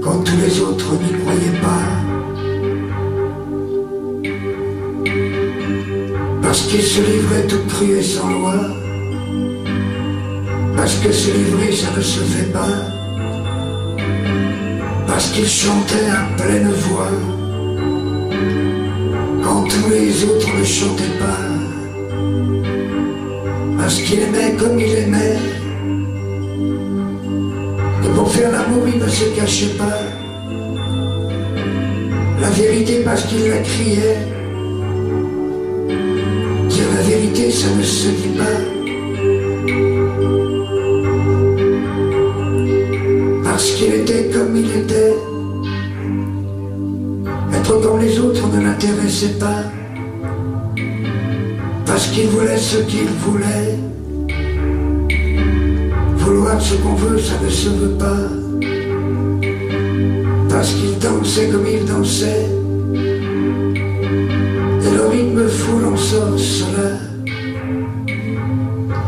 quand tous les autres n'y croyaient pas. Parce qu'il se livrait tout cru et sans loi. Parce que se livrer ça ne se fait pas. Parce qu'il chantait à pleine voix quand tous les autres ne chantaient pas. Parce qu'il aimait comme il aimait. Et pour faire l'amour il ne se cachait pas. La vérité parce qu'il la criait. La vérité, ça ne se dit pas. Parce qu'il était comme il était. Être comme les autres ne l'intéressait pas. Parce qu'il voulait ce qu'il voulait. Vouloir ce qu'on veut, ça ne se veut pas. Parce qu'il dansait comme il dansait. Et le rythme fou l'ensorcela.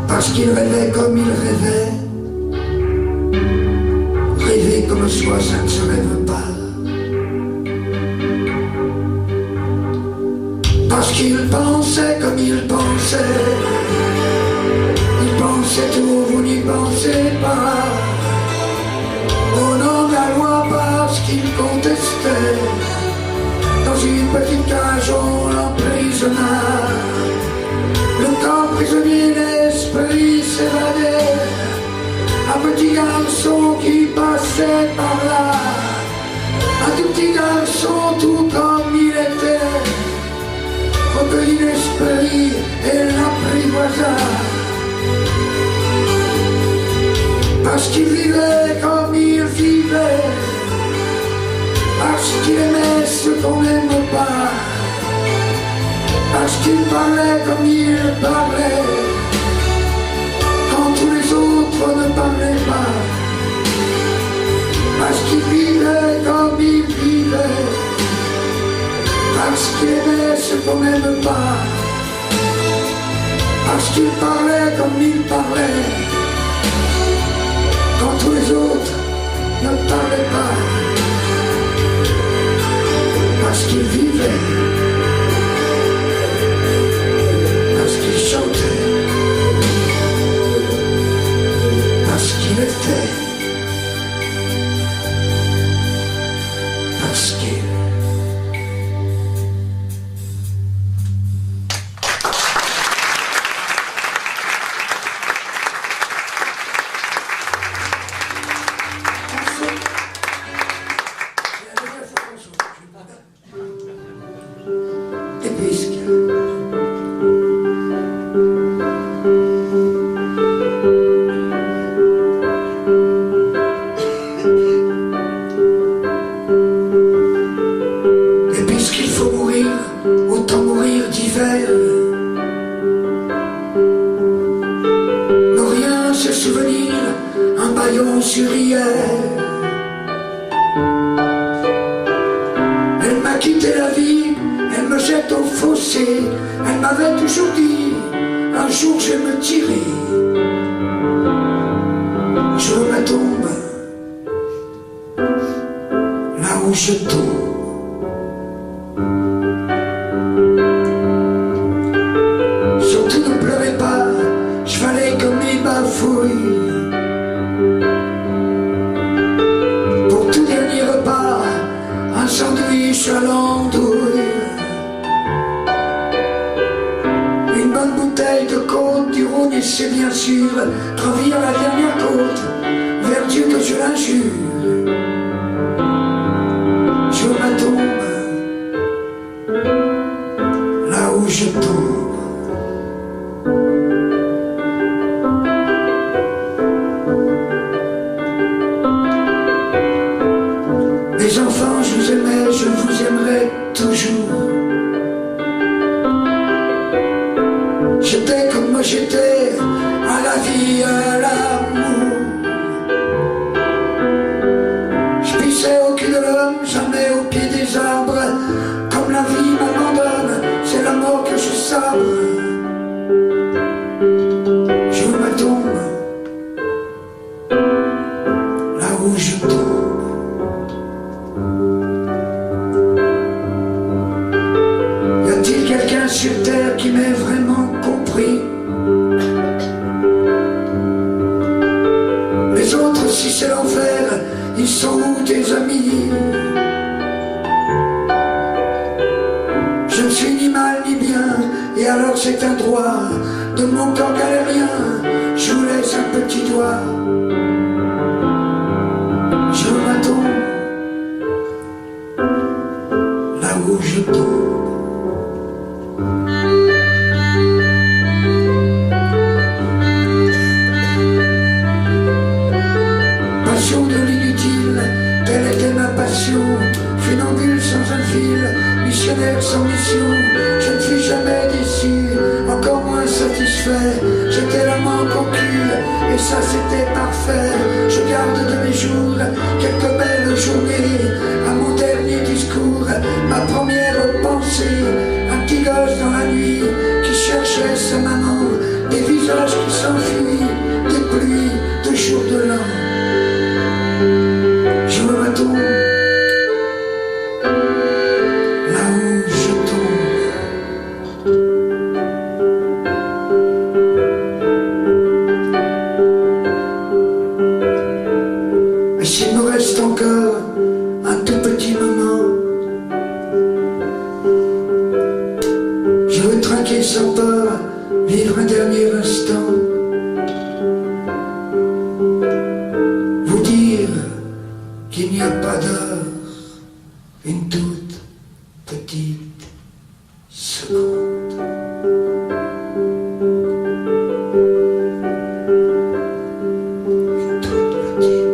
Parce qu'il rêvait comme il rêvait. Rêver comme soi, ça ne se rêve pas. Parce qu'il pensait comme il pensait. Il pensait tout, vous n'y pensez pas. Au nom de la loi, parce qu'il contestait. Dans une petite cage on l'emprisonna. Le corps prisonnier, l'esprit s'évadait. Un petit garçon qui passait par là. Un tout petit garçon tout comme il était. Recueilli l'esprit et l'apprivoisa. Parce qu'il vivait comme il vivait. Parce qu'il aimait ce qu'on n'aime pas. Parce qu'il parlait comme il parlait. Quand tous les autres ne parlaient pas. Parce qu'il vivait comme il vivait. Parce qu'il aimait ce qu'on n'aime pas. Parce qu'il parlait comme il parlait. quand tous les autres ne parlaient pas, parce qu'ils vivaient, parce qu'ils chantaient, parce qu'ils étaient, parce qu'ils... Et puisqu'il faut mourir, autant mourir d'hiver. Ne rien se souvenir, un bâillon sur hier. Elle m'a quitté la vie, elle me jette au fossé. Elle m'avait toujours dit, un jour je vais me tirer. Sur ma tombe, là où je tombe. Surtout ne pleurez pas, je valais comme mes bafouilles. Pour tout dernier repas, un sandwich à l'andouille. Une bonne bouteille de côte du Rhône et c'est bien sûr gravir la dernière côte, vers Dieu que je l'injure. Sur ma tombe, là où je tombe. Les enfants, je vous aimais, je vous aimerai toujours. J'étais comme moi j'étais, à la vie, à l'amour. Je pissais au cul de l'homme, jamais au pied des arbres. Comme la vie m'abandonne, c'est la mort que je sabre. Je me tombe, là où je tombe. Y a-t-il quelqu'un sur terre qui m'ait vraiment compris? Les autres, si c'est l'enfer, ils sont où tes amis? Je ne suis ni mal ni bien, et alors c'est un droit de mon corps galérien. Je vous laisse un petit doigt. Je me tombe, là où je tombe. Passion de l'inutile, telle était ma passion. Funambule sans un fil, missionnaire sans mission. Je ne fus jamais déçu, encore moins satisfait. J'étais l'amant conquis, et ça c'était parfait. Je garde de mes jours quelques belles journées. À mon dernier discours, ma première pensée. Un petit gosse dans la nuit qui cherchait sa maman. Des visages qui s'enfuient, des pluies, de jours de l'an. Je me tombe, là où je tombe. Mais s'il me reste encore un tout petit moment, je veux trinquer sans peur, vivre un dernier instant. Vous dire qu'il n'y a pas d'heure, une toute petite seconde. Une toute petite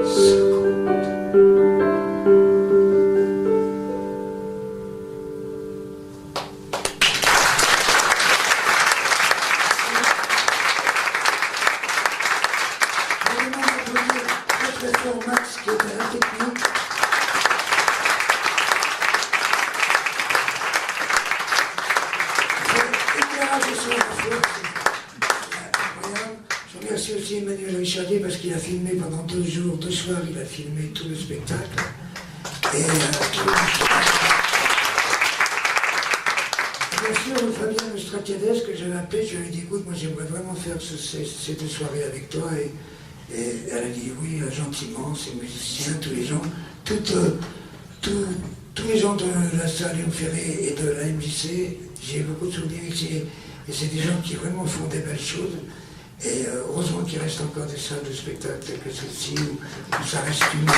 seconde. Max qui est à la technique. Éclairage sur la fleur, c'est incroyable. remercie aussi Emmanuel Richardier parce qu'il a filmé pendant 2 jours, 2 soirs, il a filmé tout le spectacle. Et bien sûr, Fabien Stratiades, que j'avais appelé, je lui ai dit, écoute, moi j'aimerais vraiment faire ces 2 soirées avec toi. Et elle a dit oui, gentiment, ces musiciens, tous les gens, tous les gens de la salle Léon Ferré et de la MJC, j'ai beaucoup de souvenirs ici. Et c'est des gens qui vraiment font des belles choses. Et heureusement qu'il reste encore des salles de spectacle telles que celle-ci, où ça reste humain.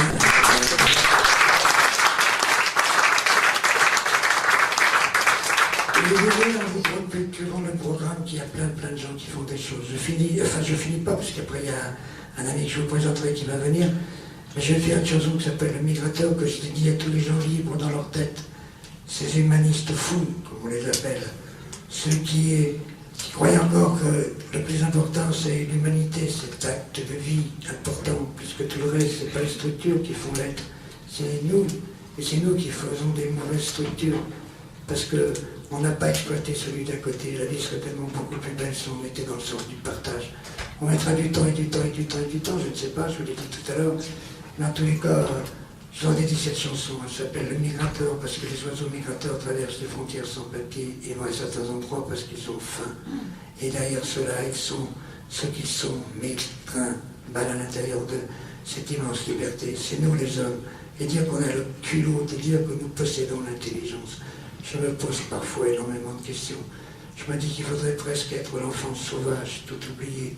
Et désolé, en vous procurant le programme, qu'il y a plein de gens qui font des choses. Je finis pas, parce qu'après il y a un ami que je vous présenterai qui va venir, mais je vais faire une chanson qui s'appelle Le Migrateur, que je dédie à tous les gens libres dans leur tête, ces humanistes fous, comme on les appelle, ceux qui croient encore que le plus important c'est l'humanité, cet acte de vie important, puisque tout le reste, c'est pas les structures qui font l'être, c'est nous, et c'est nous qui faisons des mauvaises structures, parce que on n'a pas exploité celui d'à côté. La vie serait tellement beaucoup plus belle si on était dans le sens du partage. On mettra du temps et du temps et du temps et du temps, je ne sais pas, je vous l'ai dit tout à l'heure. Mais en tous les cas, je leur dédie cette chanson. Elle s'appelle Le Migrateur, parce que les oiseaux migrateurs traversent les frontières sans papier et vont à certains endroits parce qu'ils ont faim. Et derrière cela, ils sont ce qu'ils sont, mais ils trimballent à l'intérieur de cette immense liberté. C'est nous les hommes. Et dire qu'on a le culot, de dire que nous possédons l'intelligence. Je me pose parfois énormément de questions. Je me dis qu'il faudrait presque être l'enfant sauvage, tout oublier,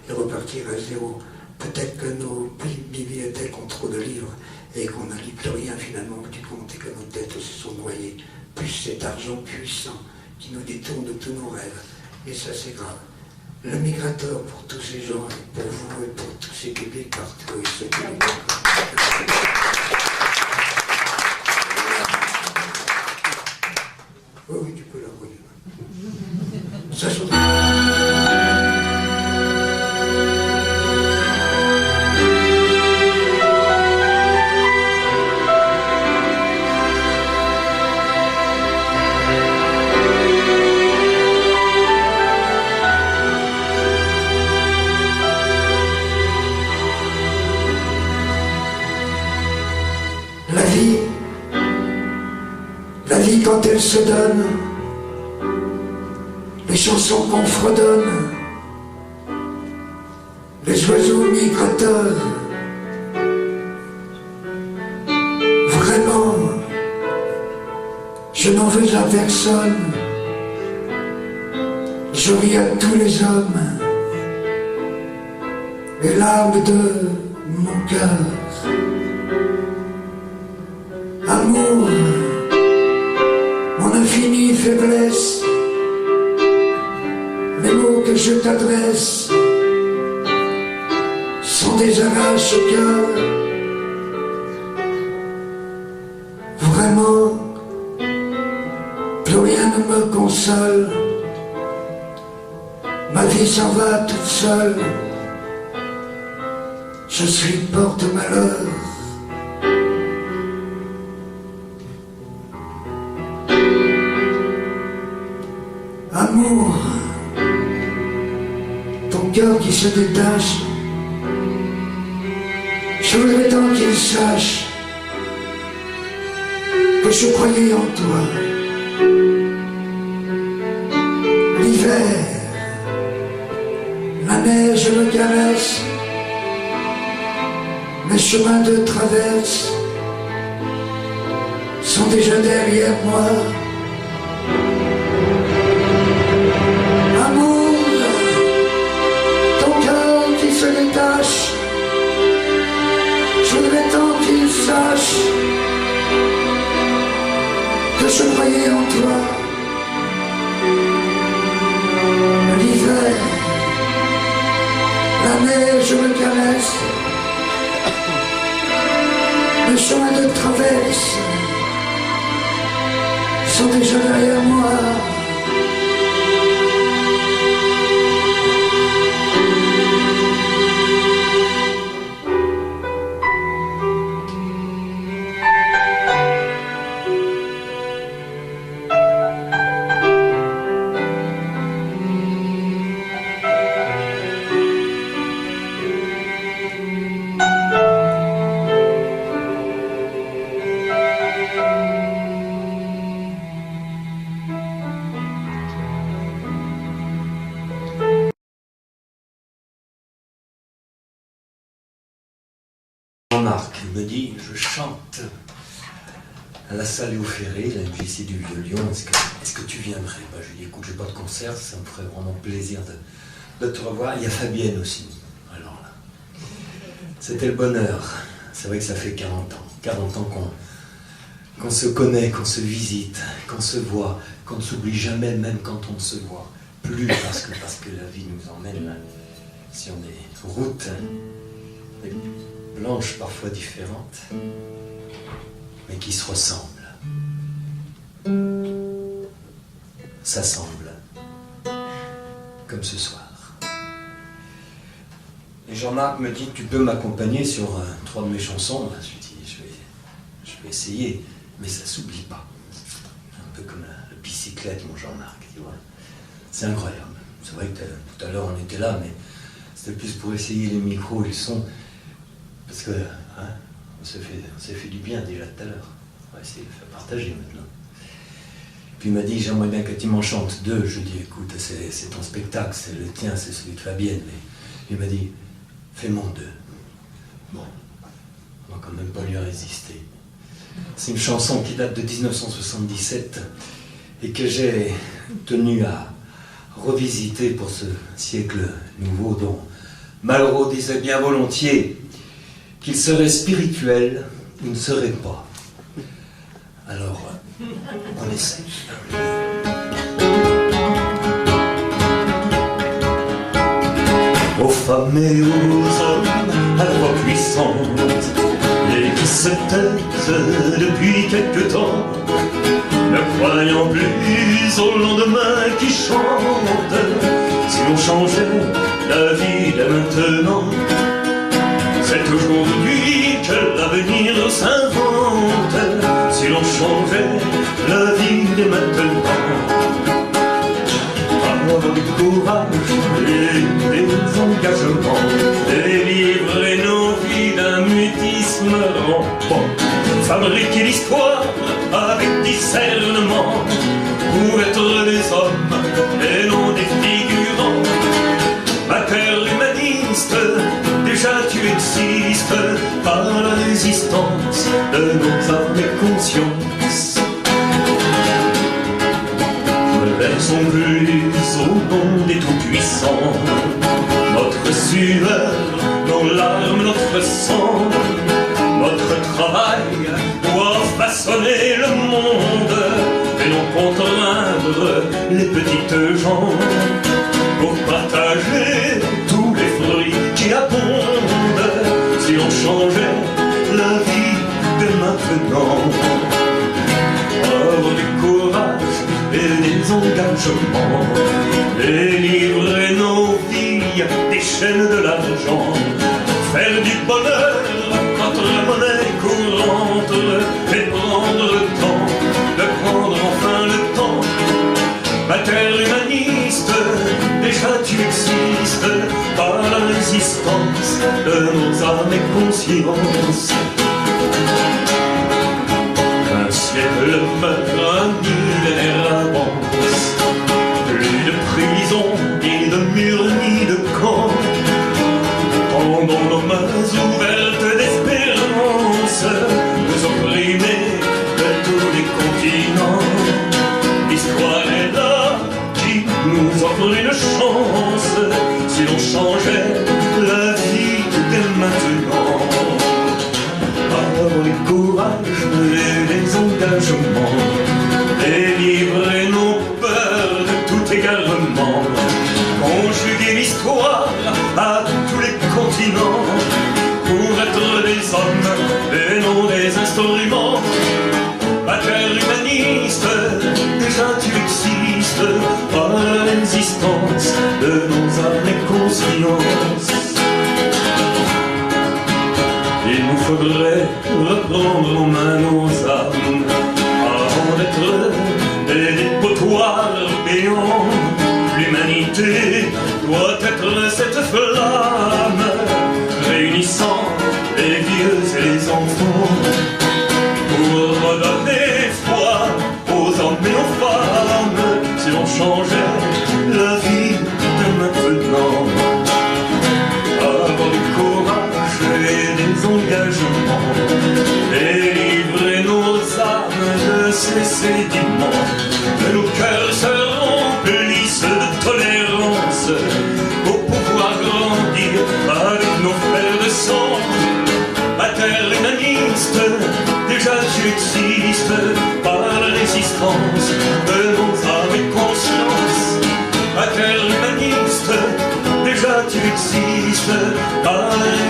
et repartir à zéro. Peut-être que nos bibliothèques ont trop de livres et qu'on n'en lit plus rien finalement du compte et que nos têtes se sont noyées. Plus cet argent puissant qui nous détourne de tous nos rêves. Et ça c'est grave. Le Migrateur pour tous ces gens, et pour vous et pour tous ces publics partout. Et ceux qui oh oui, tu peux la voir. Ça se La vie quand elle se donne, les chansons qu'on fredonne, les oiseaux migrateurs, vraiment, je n'en veux à personne, je ris à tous les hommes, les larmes de mon cœur. Amour, mon infinie faiblesse, les mots que je t'adresse sont des arrache-cœurs. Vraiment, plus rien ne me console. Ma vie s'en va toute seule. Je suis porte-malheur. Amour, ton cœur qui se détache, je voudrais tant qu'il sache que je croyais en toi. L'hiver, la neige me caresse, mes chemins de traverse sont déjà derrière moi. Je voudrais tant qu'il sache que je croyais en toi. L'hiver, la neige me caresse, mes chemins de traverse sont déjà derrière moi. Jean-Marc, il me dit, je chante à la salle Léo Ferré, la MJC du Vieux-Lyon, est-ce que tu viendrais? Je lui dis, écoute, j'ai pas de concert, ça me ferait vraiment plaisir de te revoir. Il y a Fabienne aussi. Alors là, c'était le bonheur. C'est vrai que ça fait 40 ans. 40 ans qu'on se connaît, qu'on se visite, qu'on se voit, qu'on ne s'oublie jamais, même quand on se voit. Plus parce que la vie nous emmène sur des routes blanches, parfois différentes, mais qui se ressemblent. S'assemblent, comme ce soir. Et Jean-Marc me dit, tu peux m'accompagner sur 3 de mes chansons? Je lui dis, je vais essayer, mais ça s'oublie pas. Un peu comme la bicyclette, mon Jean-Marc, tu vois. C'est incroyable. C'est vrai que tout à l'heure on était là, mais c'était plus pour essayer les micros et le son, parce que on s'est fait du bien déjà tout à l'heure. On va essayer de le faire partager maintenant. Puis il m'a dit, j'aimerais bien que tu m'en chantes 2. Je lui ai dit, écoute, c'est ton spectacle, c'est le tien, c'est celui de Fabienne. Mais il m'a dit, fais-moi 2. Bon, on va quand même pas lui résister. C'est une chanson qui date de 1977 et que j'ai tenu à revisiter pour ce siècle nouveau dont Malraux disait bien volontiers qu'il serait spirituel, il ne serait pas. Alors, on essaie. Aux femmes et aux hommes à la voix puissante, et qui se taisent depuis quelque temps, ne croyant plus au lendemain qui chante. Si l'on changeait la vie de maintenant, c'est aujourd'hui que l'avenir s'invente. Si l'on changeait la vie de maintenant, avoir du courage et des engagements, délivrer nos vies d'un mutisme rampant, fabriquer l'histoire avec discernement, pour être des hommes et non des figurants. Ma terre humaniste, déjà tu existes par la résistance de nos âmes et consciences. Laissons plus au nom des tout-puissants notre sueur, nos larmes, notre sang. Notre travail doit façonner le monde et non contraindre les petites gens, pour partager tous les fruits qui abondent. Si l'on changeait la vie de maintenant, avoir du courage et des engagements, délivrer nos vies des chaînes de l'argent, faire du bonheur notre monnaie courante, et prendre le temps de prendre enfin le temps. Ma terre humaniste, déjà tu existes par la résistance de nos âmes et consciences. Un siècle meurt, un millénaire avance, plus de prison, ni de mur, ni de camp. Tendons nos mains ouvertes d'espérance, nous opprimés de tous les continents. L'histoire est là, qui nous offre une chance, si l'on changeait la vie dès maintenant. Avoir le courage et les engagements, délivrer nos peurs de tout égarement, conjuguer l'histoire à tous les continents, pour être des hommes et non des instruments. Ma terre humaniste, déjà tu existes par la résistance de nos âmes et consciences. Il nous faudrait reprendre en main nos âmes avant d'être des dépotoirs béants. L'humanité doit être cette flamme réunissant les vieux et les enfants, pour redonner foi aux hommes et aux femmes. Si l'on changeait la vie de maintenant, avoir du courage et des engagements,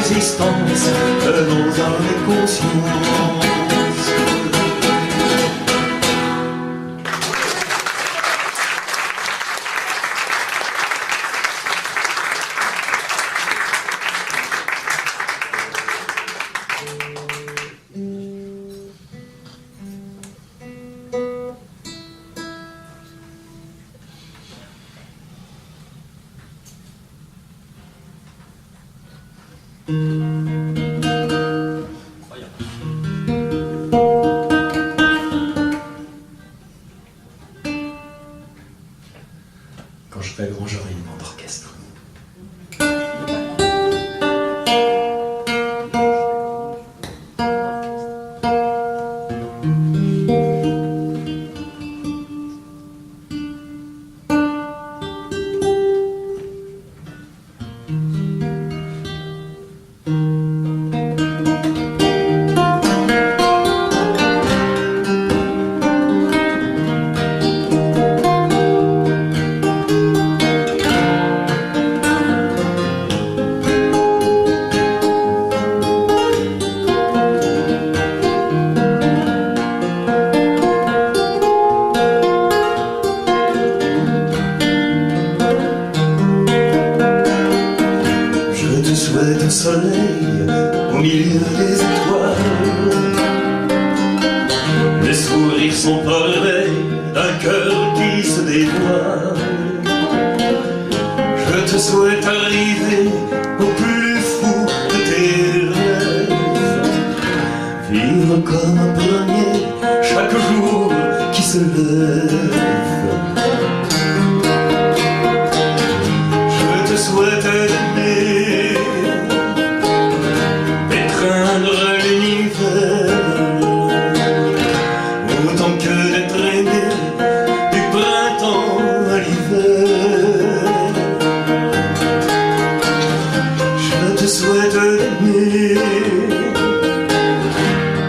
l'existence dans un inconscience. Quand je serai grand, j'aurai une bande d'orchestre. Le soleil au milieu des étoiles, les sourires sont parés d'un cœur qui se dévoile. Je te souhaite arriver au plus fou de tes rêves, vivre comme un premier chaque jour qui se lève. Je te souhaite d'aimer, autant que d'être aimé du printemps à l'hiver. Je te souhaite d'aimer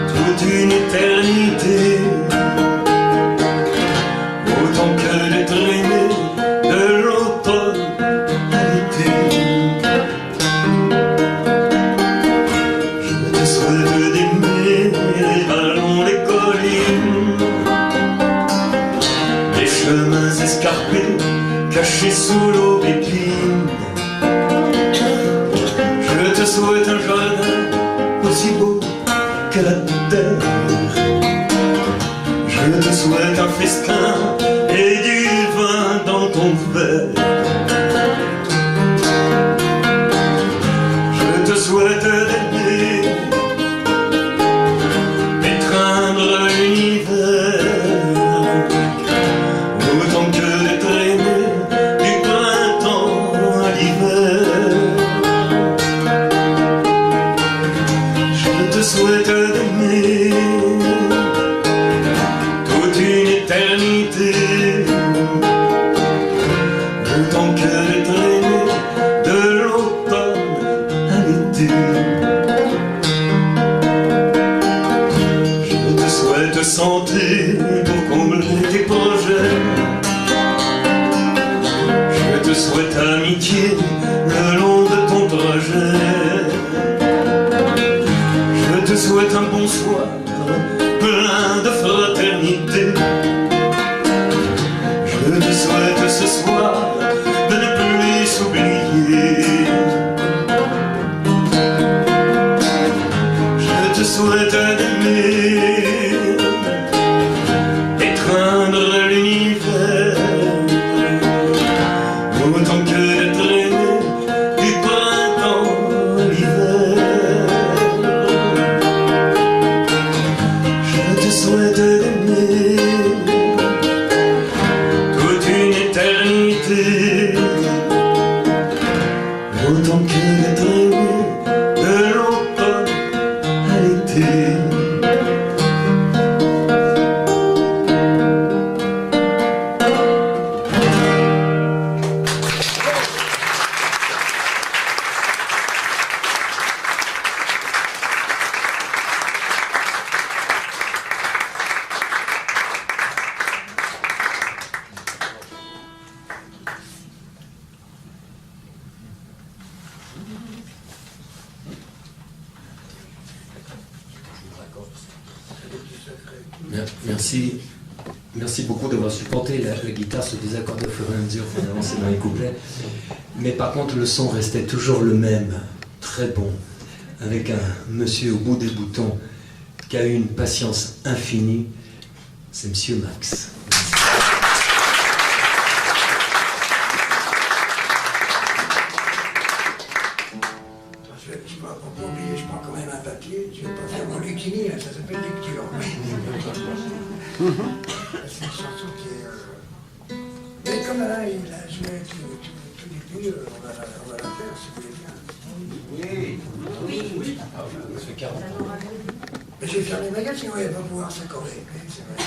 toute une éternité, autant que d'être aimé de l'automne à l'été. Je te souhaite d'aimer les vallons, les collines, les chemins escarpés cachés sous l'aubépine. Je te souhaite un jardin aussi beau que la terre. Je te souhaite un festin et du vin dans ton verre. Je te souhaite d'aimer, étreindre l'univers, autant que d'être aimé du printemps à l'hiver. Je te souhaite d'aimer toute une éternité, autant que d'être aimé de l'automne à l'été. Je te souhaite santé pour combler tes projets. Je te souhaite amitié le long de ton trajet. Je te souhaite un bonsoir plein de fraternité. Je te souhaite ce soir de ne plus s'oublier. Je te souhaite d'aimer, étreindre l'univers, autant que d'être aimé du printemps à l'hiver. Je te souhaite d'aimer toute une éternité, autant que d'être aimé de l'automne à l'été. Merci beaucoup d'avoir supporté. La guitare se désaccorde au fur et à mesure qu'on avançait dans les couplets. Mais par contre, le son restait toujours le même, très bon, avec un monsieur au bout des boutons qui a eu une patience infinie. C'est Monsieur Max. Je prends quand même un papier, je vais pas faire mon Lucchini, là, ça s'appelle lecture. C'est une chanson qui est... Mais comme là, il a joué tout début, on va la faire, si vous voulez bien. Oui. Ça fait 40 ans. Mais j'ai fermé ma gueule, sinon il ne va pas pouvoir s'accorder. C'est vrai.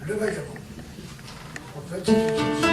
Le vagabond. En fait, c'est une chanson.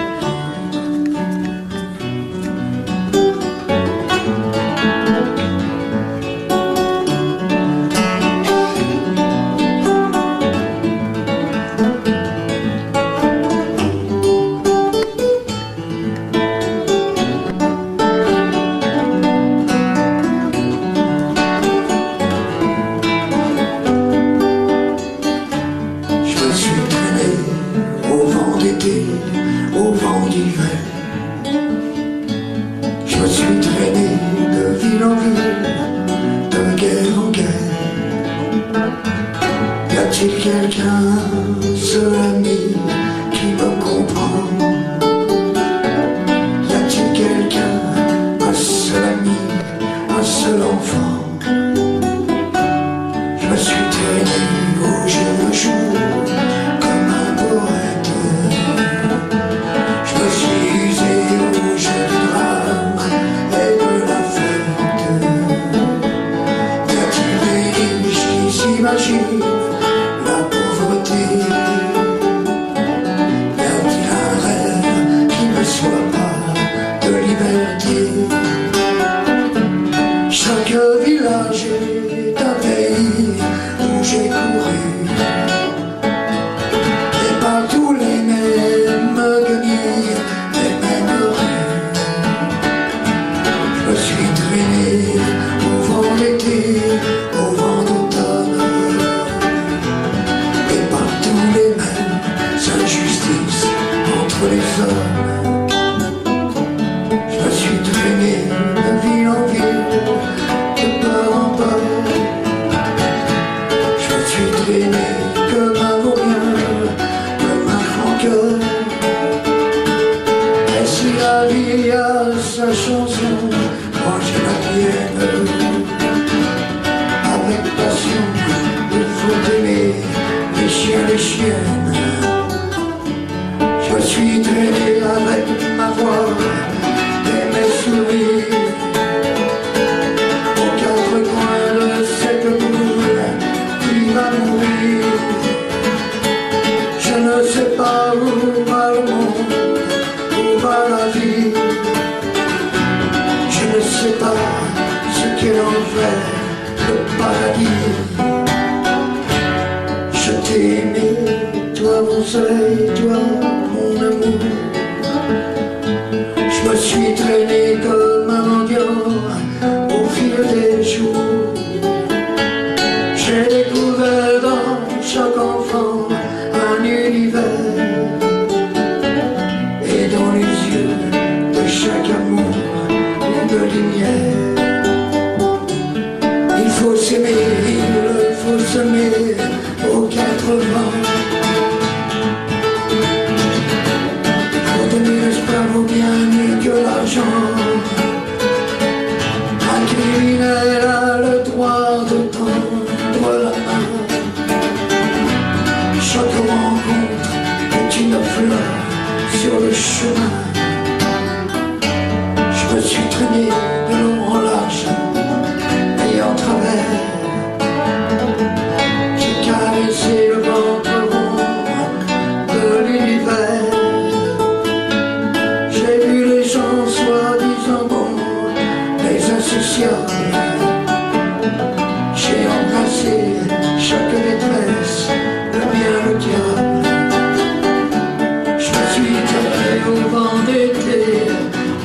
Je me suis tiré au vent d'été,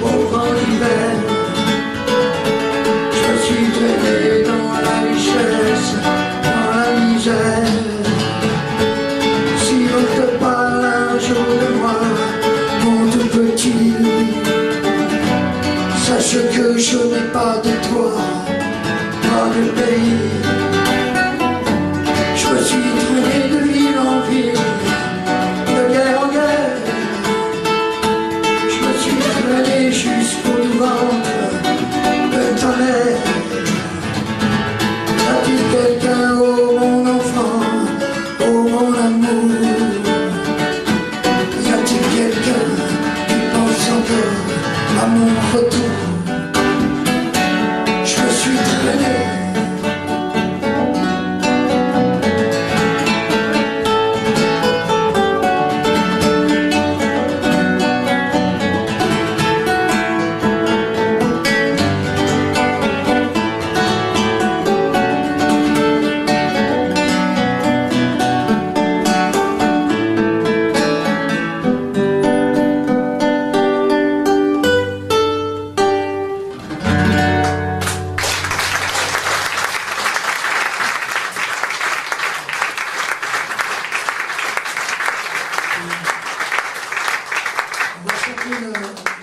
au vent d'hiver.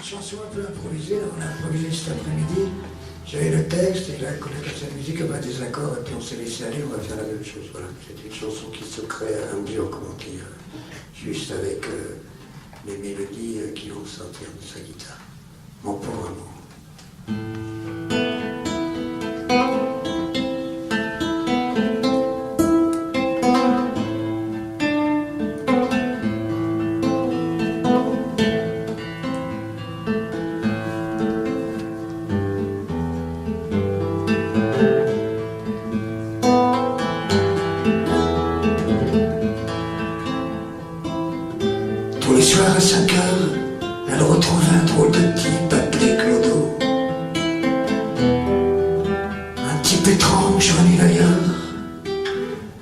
chanson un peu improvisée, on a improvisé cet après-midi. J'avais le texte et la collègue à sa musique avait des accords et puis on s'est laissé aller, on va faire la même chose. Voilà. C'est une chanson qui se crée à un duo, comment dire, juste avec les mélodies qui vont sortir de sa guitare. Mon pauvre amour. Tous les soirs à 5 heures, elle retrouve un drôle de type appelé Clodo. Un type étrange venu d'ailleurs,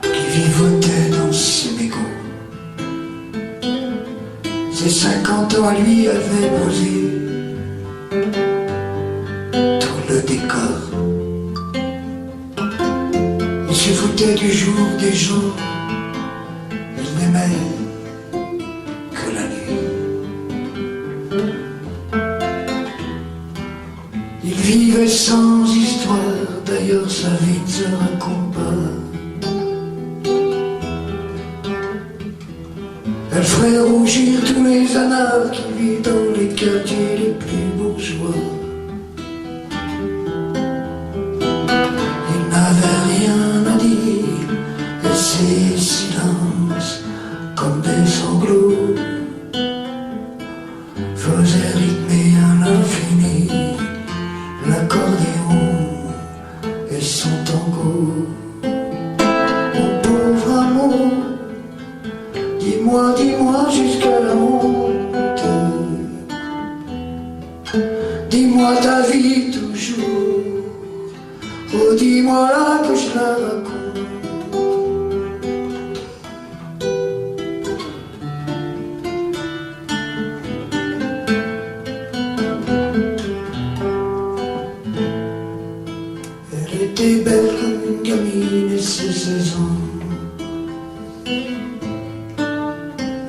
qui vivotait dans ses mégots. Ses 50 ans à lui avaient posé tout le décor. Il se foutait du jour des gens, il n'aimait que la nuit. Il vivait sans histoire, d'ailleurs sa vie ne se raconte pas. Elle ferait rougir tous les anards qui vivent dans les quartiers les plus bourgeois. Il n'avait rien à dire, et ses silences, comme des sanglots, faisaient rythmer à l'infini l'accordéon et son tango. Mon pauvre amour, dis-moi, dis-moi jusqu'à la honte. Dis-moi ta vie toujours. Oh, dis-moi là que je la raconte. Elle était belle comme une gamine et ses 16 ans.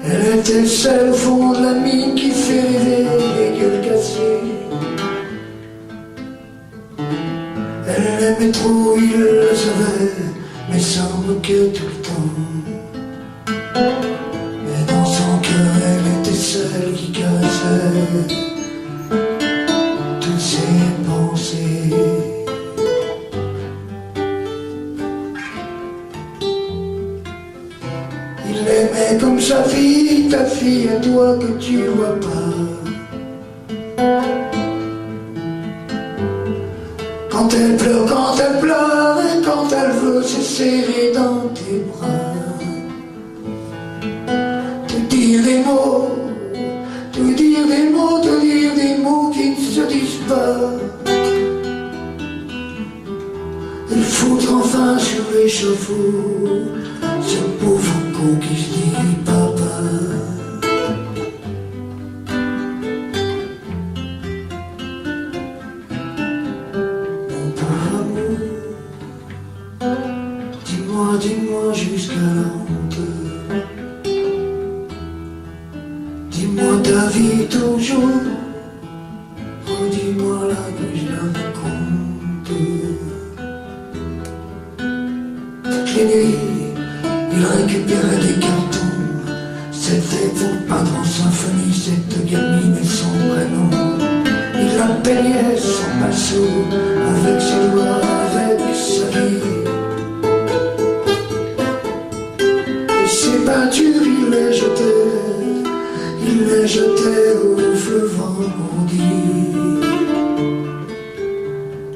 Elle était celle au fond de la mine qui fait rêver les gueules cassées. Elle l'aimait trop, il le savait, mais s'en moquait tout le temps. Mais dans son cœur, elle était celle qui caressait toutes ses pensées. Il l'aimait comme sa fille, ta fille à toi que tu vois pas. Quand elle pleure, et quand elle veut se serrer dans tes bras. Te dire des mots, te dire des mots, te dire des mots qui ne se disent pas. Et foutre enfin sur l'échafaud ce pauvre con qui se dit papa. Mon pauvre amour, dis-moi, dis-moi jusqu'à la honte. Dis-moi ta vie toujours. Oh, dis-moi là que je la raconte. Toutes les nuits, il récupérait des cartons. C'était pour peindre en symphonie cette gamine et son prénom. Il la peignait son pinceau avec ses doigts, avec sa vie. Et ses peintures, il les jetait au fleuve vendredi.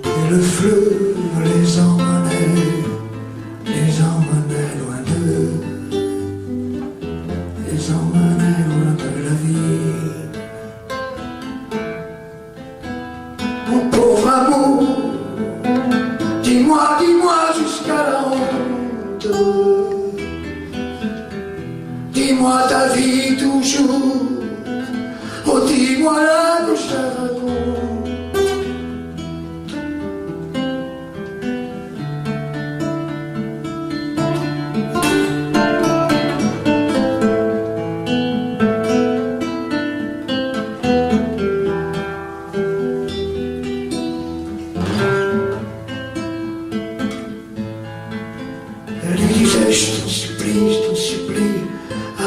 Et le fleuve les emmenait loin d'eux, les emmenait loin de la vie. Mon pauvre amour, dis-moi, dis-moi jusqu'à la honte. Dis-moi ta vie toujours. Oh, dis-moi là que je te raconte.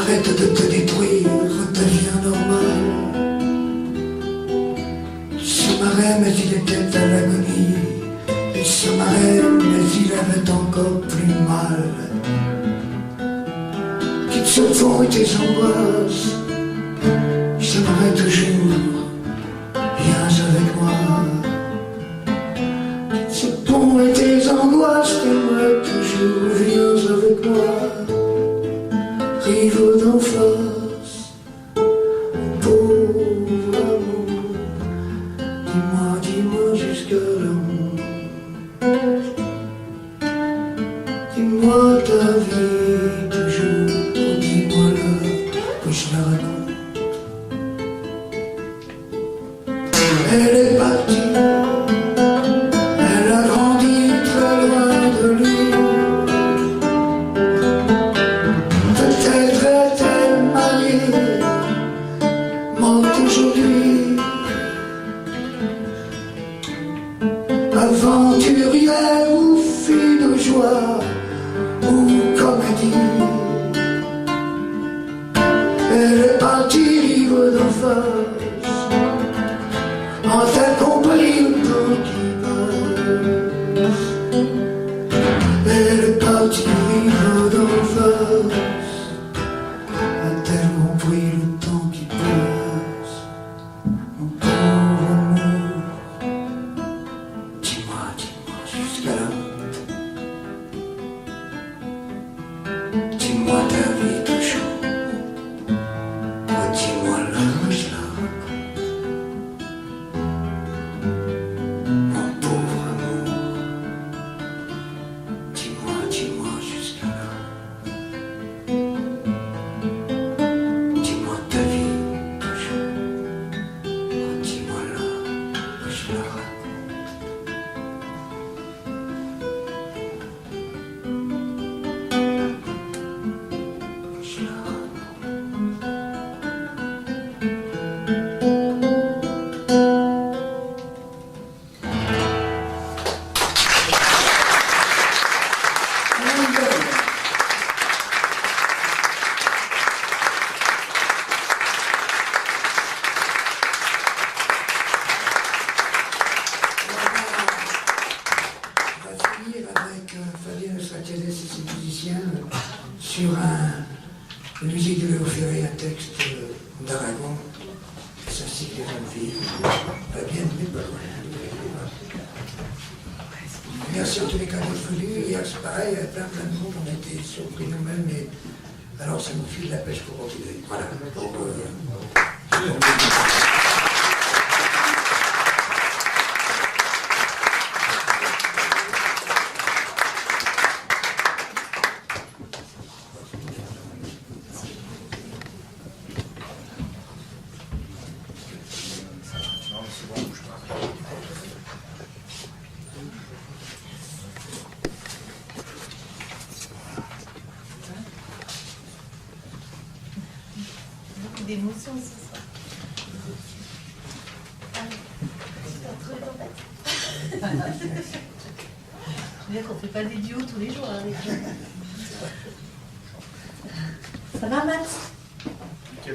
arrête de te détruire, redeviens normal. Il se marrait mais il était à l'agonie. Il se marrait mais il avait encore plus mal. Quitte ce fond et tes angoisses, il se marrait toujours, viens avec moi. Quitte ce pont et tes angoisses, t'aimerais toujours, viens avec moi. Rive d'en face, mon pauvre amour, dis-moi jusqu'à l'amour. Dis-moi ta vie toujours, oh, dis-moi-la, que je la raconte. Elle est partie, elle a grandi très loin de lui. Peut-être est-elle mariée, morte aujourd'hui. Aventurière ou fille de joie ou comédie, elle est partie rive d'en face. A-t-elle compris le temps qui passe? Elle est partie rive d'en face. A-t-elle compris le temps qui passe? Mon pauvre amour, dis-moi jusqu'à là. Dis-moi ta vie toujours. Oh, dis-moi-la, je la raconte. Mon pauvre amour, dis-moi jusqu'à là. Dis-moi ta vie toujours. Oh, dis-moi-la, je la raconte. Je la On va finir avec Fabien Estratédès et ses musiciens sur une musique de Léo Ferré, un texte d'Aragon. Ça, c'est les jeunes filles. Fabien n'est pas loin. Merci en tous les cas d'être venus. Hier, c'est pareil, plein de monde, on a été surpris nous-mêmes. Et alors, ça nous file la pêche pour continuer. Voilà. Beaucoup d'émotions ce soir. Je veux dire qu'on ne fait pas des duos tous les jours avec eux. Ça va, Max? Tu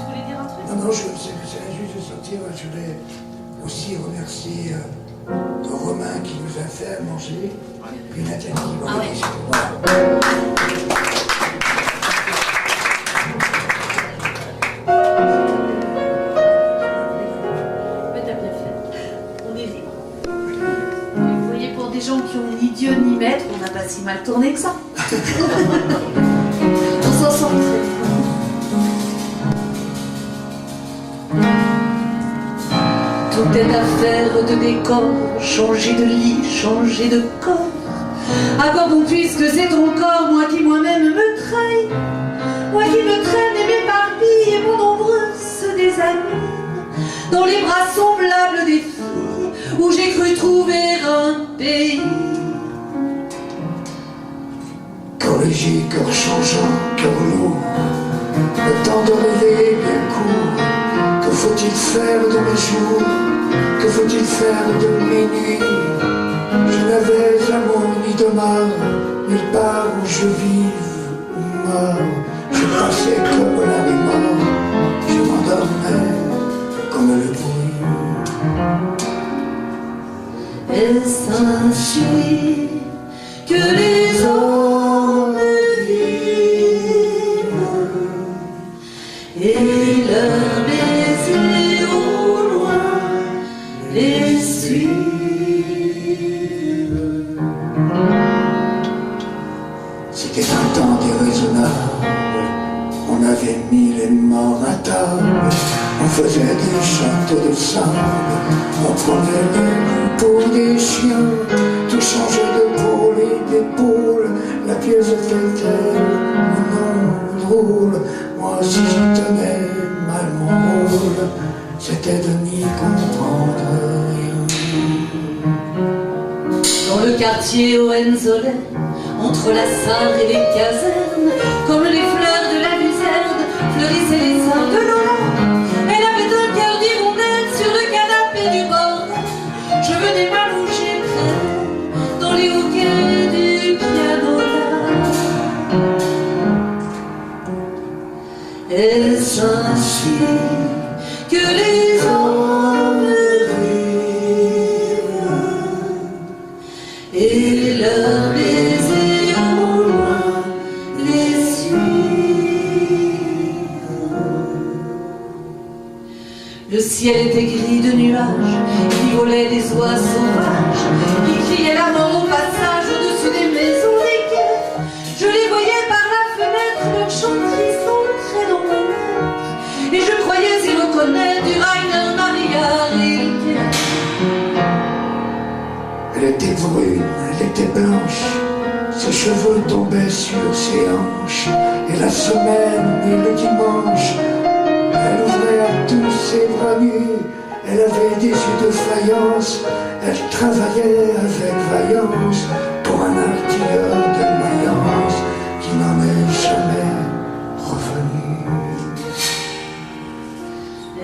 voulais dire un truc? Non, c'est juste de sortir. Je voulais aussi remercier Romain qui nous a fait à manger, puis Nathalie qui m'a organisé. Voilà. Mais t'as bien fait. On est libre. Vous voyez, pour des gens qui ont ni Dieu ni maître, on n'a pas si mal tourné que ça. On s'en sort très bien. Tout est affaire de décor, changer de lit, changer de corps. À quoi bon puisque c'est ton corps, moi qui moi-même me traîne, moi qui me traîne et m'éparpille et mon ombre se désanime dans les bras semblables des filles où j'ai cru trouver un pays. Corps léger, cœur changeant, cœur lourd, le temps de rêver bien court. Que faut-il faire de mes jours? Que faut-il faire de mes nuits? Je n'avais amour ni demeure, nulle part où je vive ou meure. Je passais comme la rumeur, je m'endormais comme le bruit. Est-ce ainsi que les hommes vivent et leurs baisers au loin les suivent? C'était un temps déraisonnable, on avait mis les morts à table, on faisait des châteaux de sable, on prenait les loups pour des chiens, tout changeait de pôle et d'épaule, la pièce était telle ou non drôle, moi si j'y tenais mal mon rôle, c'était de n'y comprendre rien. Dans le quartier Hohenzollern, entre la Sarre et les casernes, comme les fleurs de la luzerne, fleurissaient les seins de Lola. Elle avait un cœur d'hirondelle sur le canapé du bordel. Je venais m'allonger près dans les hoquets du pianola. Est-ce ainsi que les hommes vivent et leurs baisers au loin les suivent? Le ciel était gris de nuages, qui volaient des oies sauvages, qui criaient la mort au passage au-dessus des maisons des quais. Je les voyais par la fenêtre, leur chant triste entrait dans mon être, et je croyais y reconnaître du Rainer Maria Rilke. Elle était brune, elle était blanche, ses cheveux tombaient sur ses hanches, et la semaine et le dimanche, elle ouvrait à tous ses bras nus, elle avait des yeux de faïence, elle travaillait avec vaillance pour un artilleur de Mayence qui n'en est jamais revenu.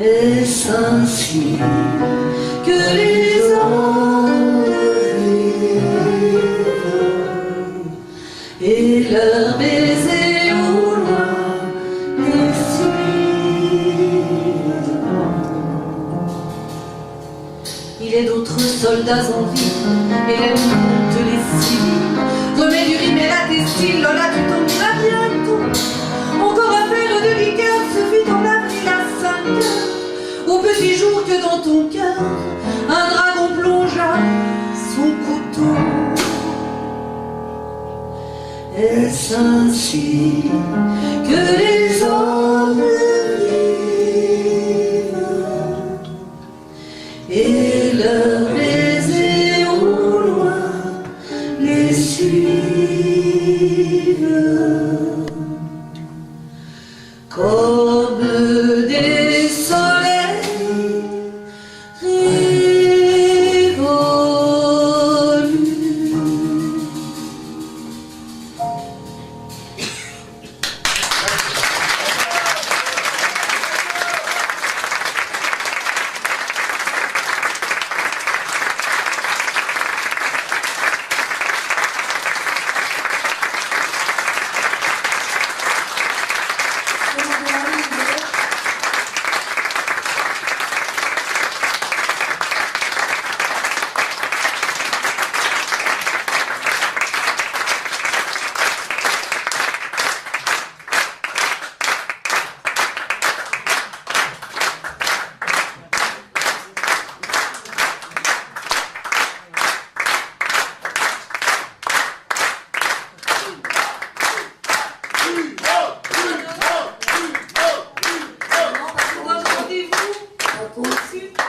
Est-ce ainsi que les hommes vivent et leurs baisers au loin les suivent? Il est d'autres soldats en vie et la minute les civils. Remets du rime et la destille, Lola tu tomberas bientôt. Encore un verre de liqueur suffit en avril à 5 heures. Au petit jour que dans ton cœur un dragon plongea son couteau. Est-ce ainsi que les hommes vivent et leurs baisers au loin les suivent? Comme des soleils révolus.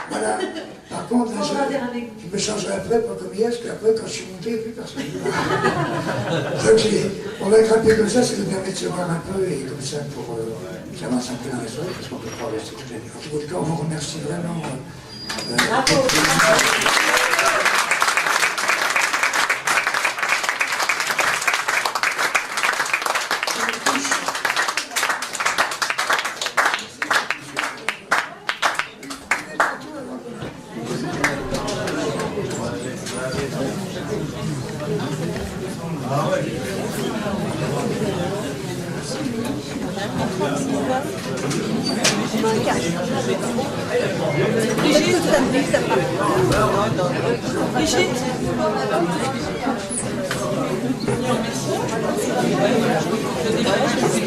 Voilà. Par contre, là, je me changerai après, pas comme hier, parce qu'après, quand je suis monté, il n'y a plus personne. Donc, on va grimper comme ça nous permet de se voir un peu, et comme ça, pour j'avance un peu dans les soirées, parce qu'on peut pas rester toute la nuit. En tout cas, on vous remercie vraiment. Bravo.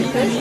Brigitte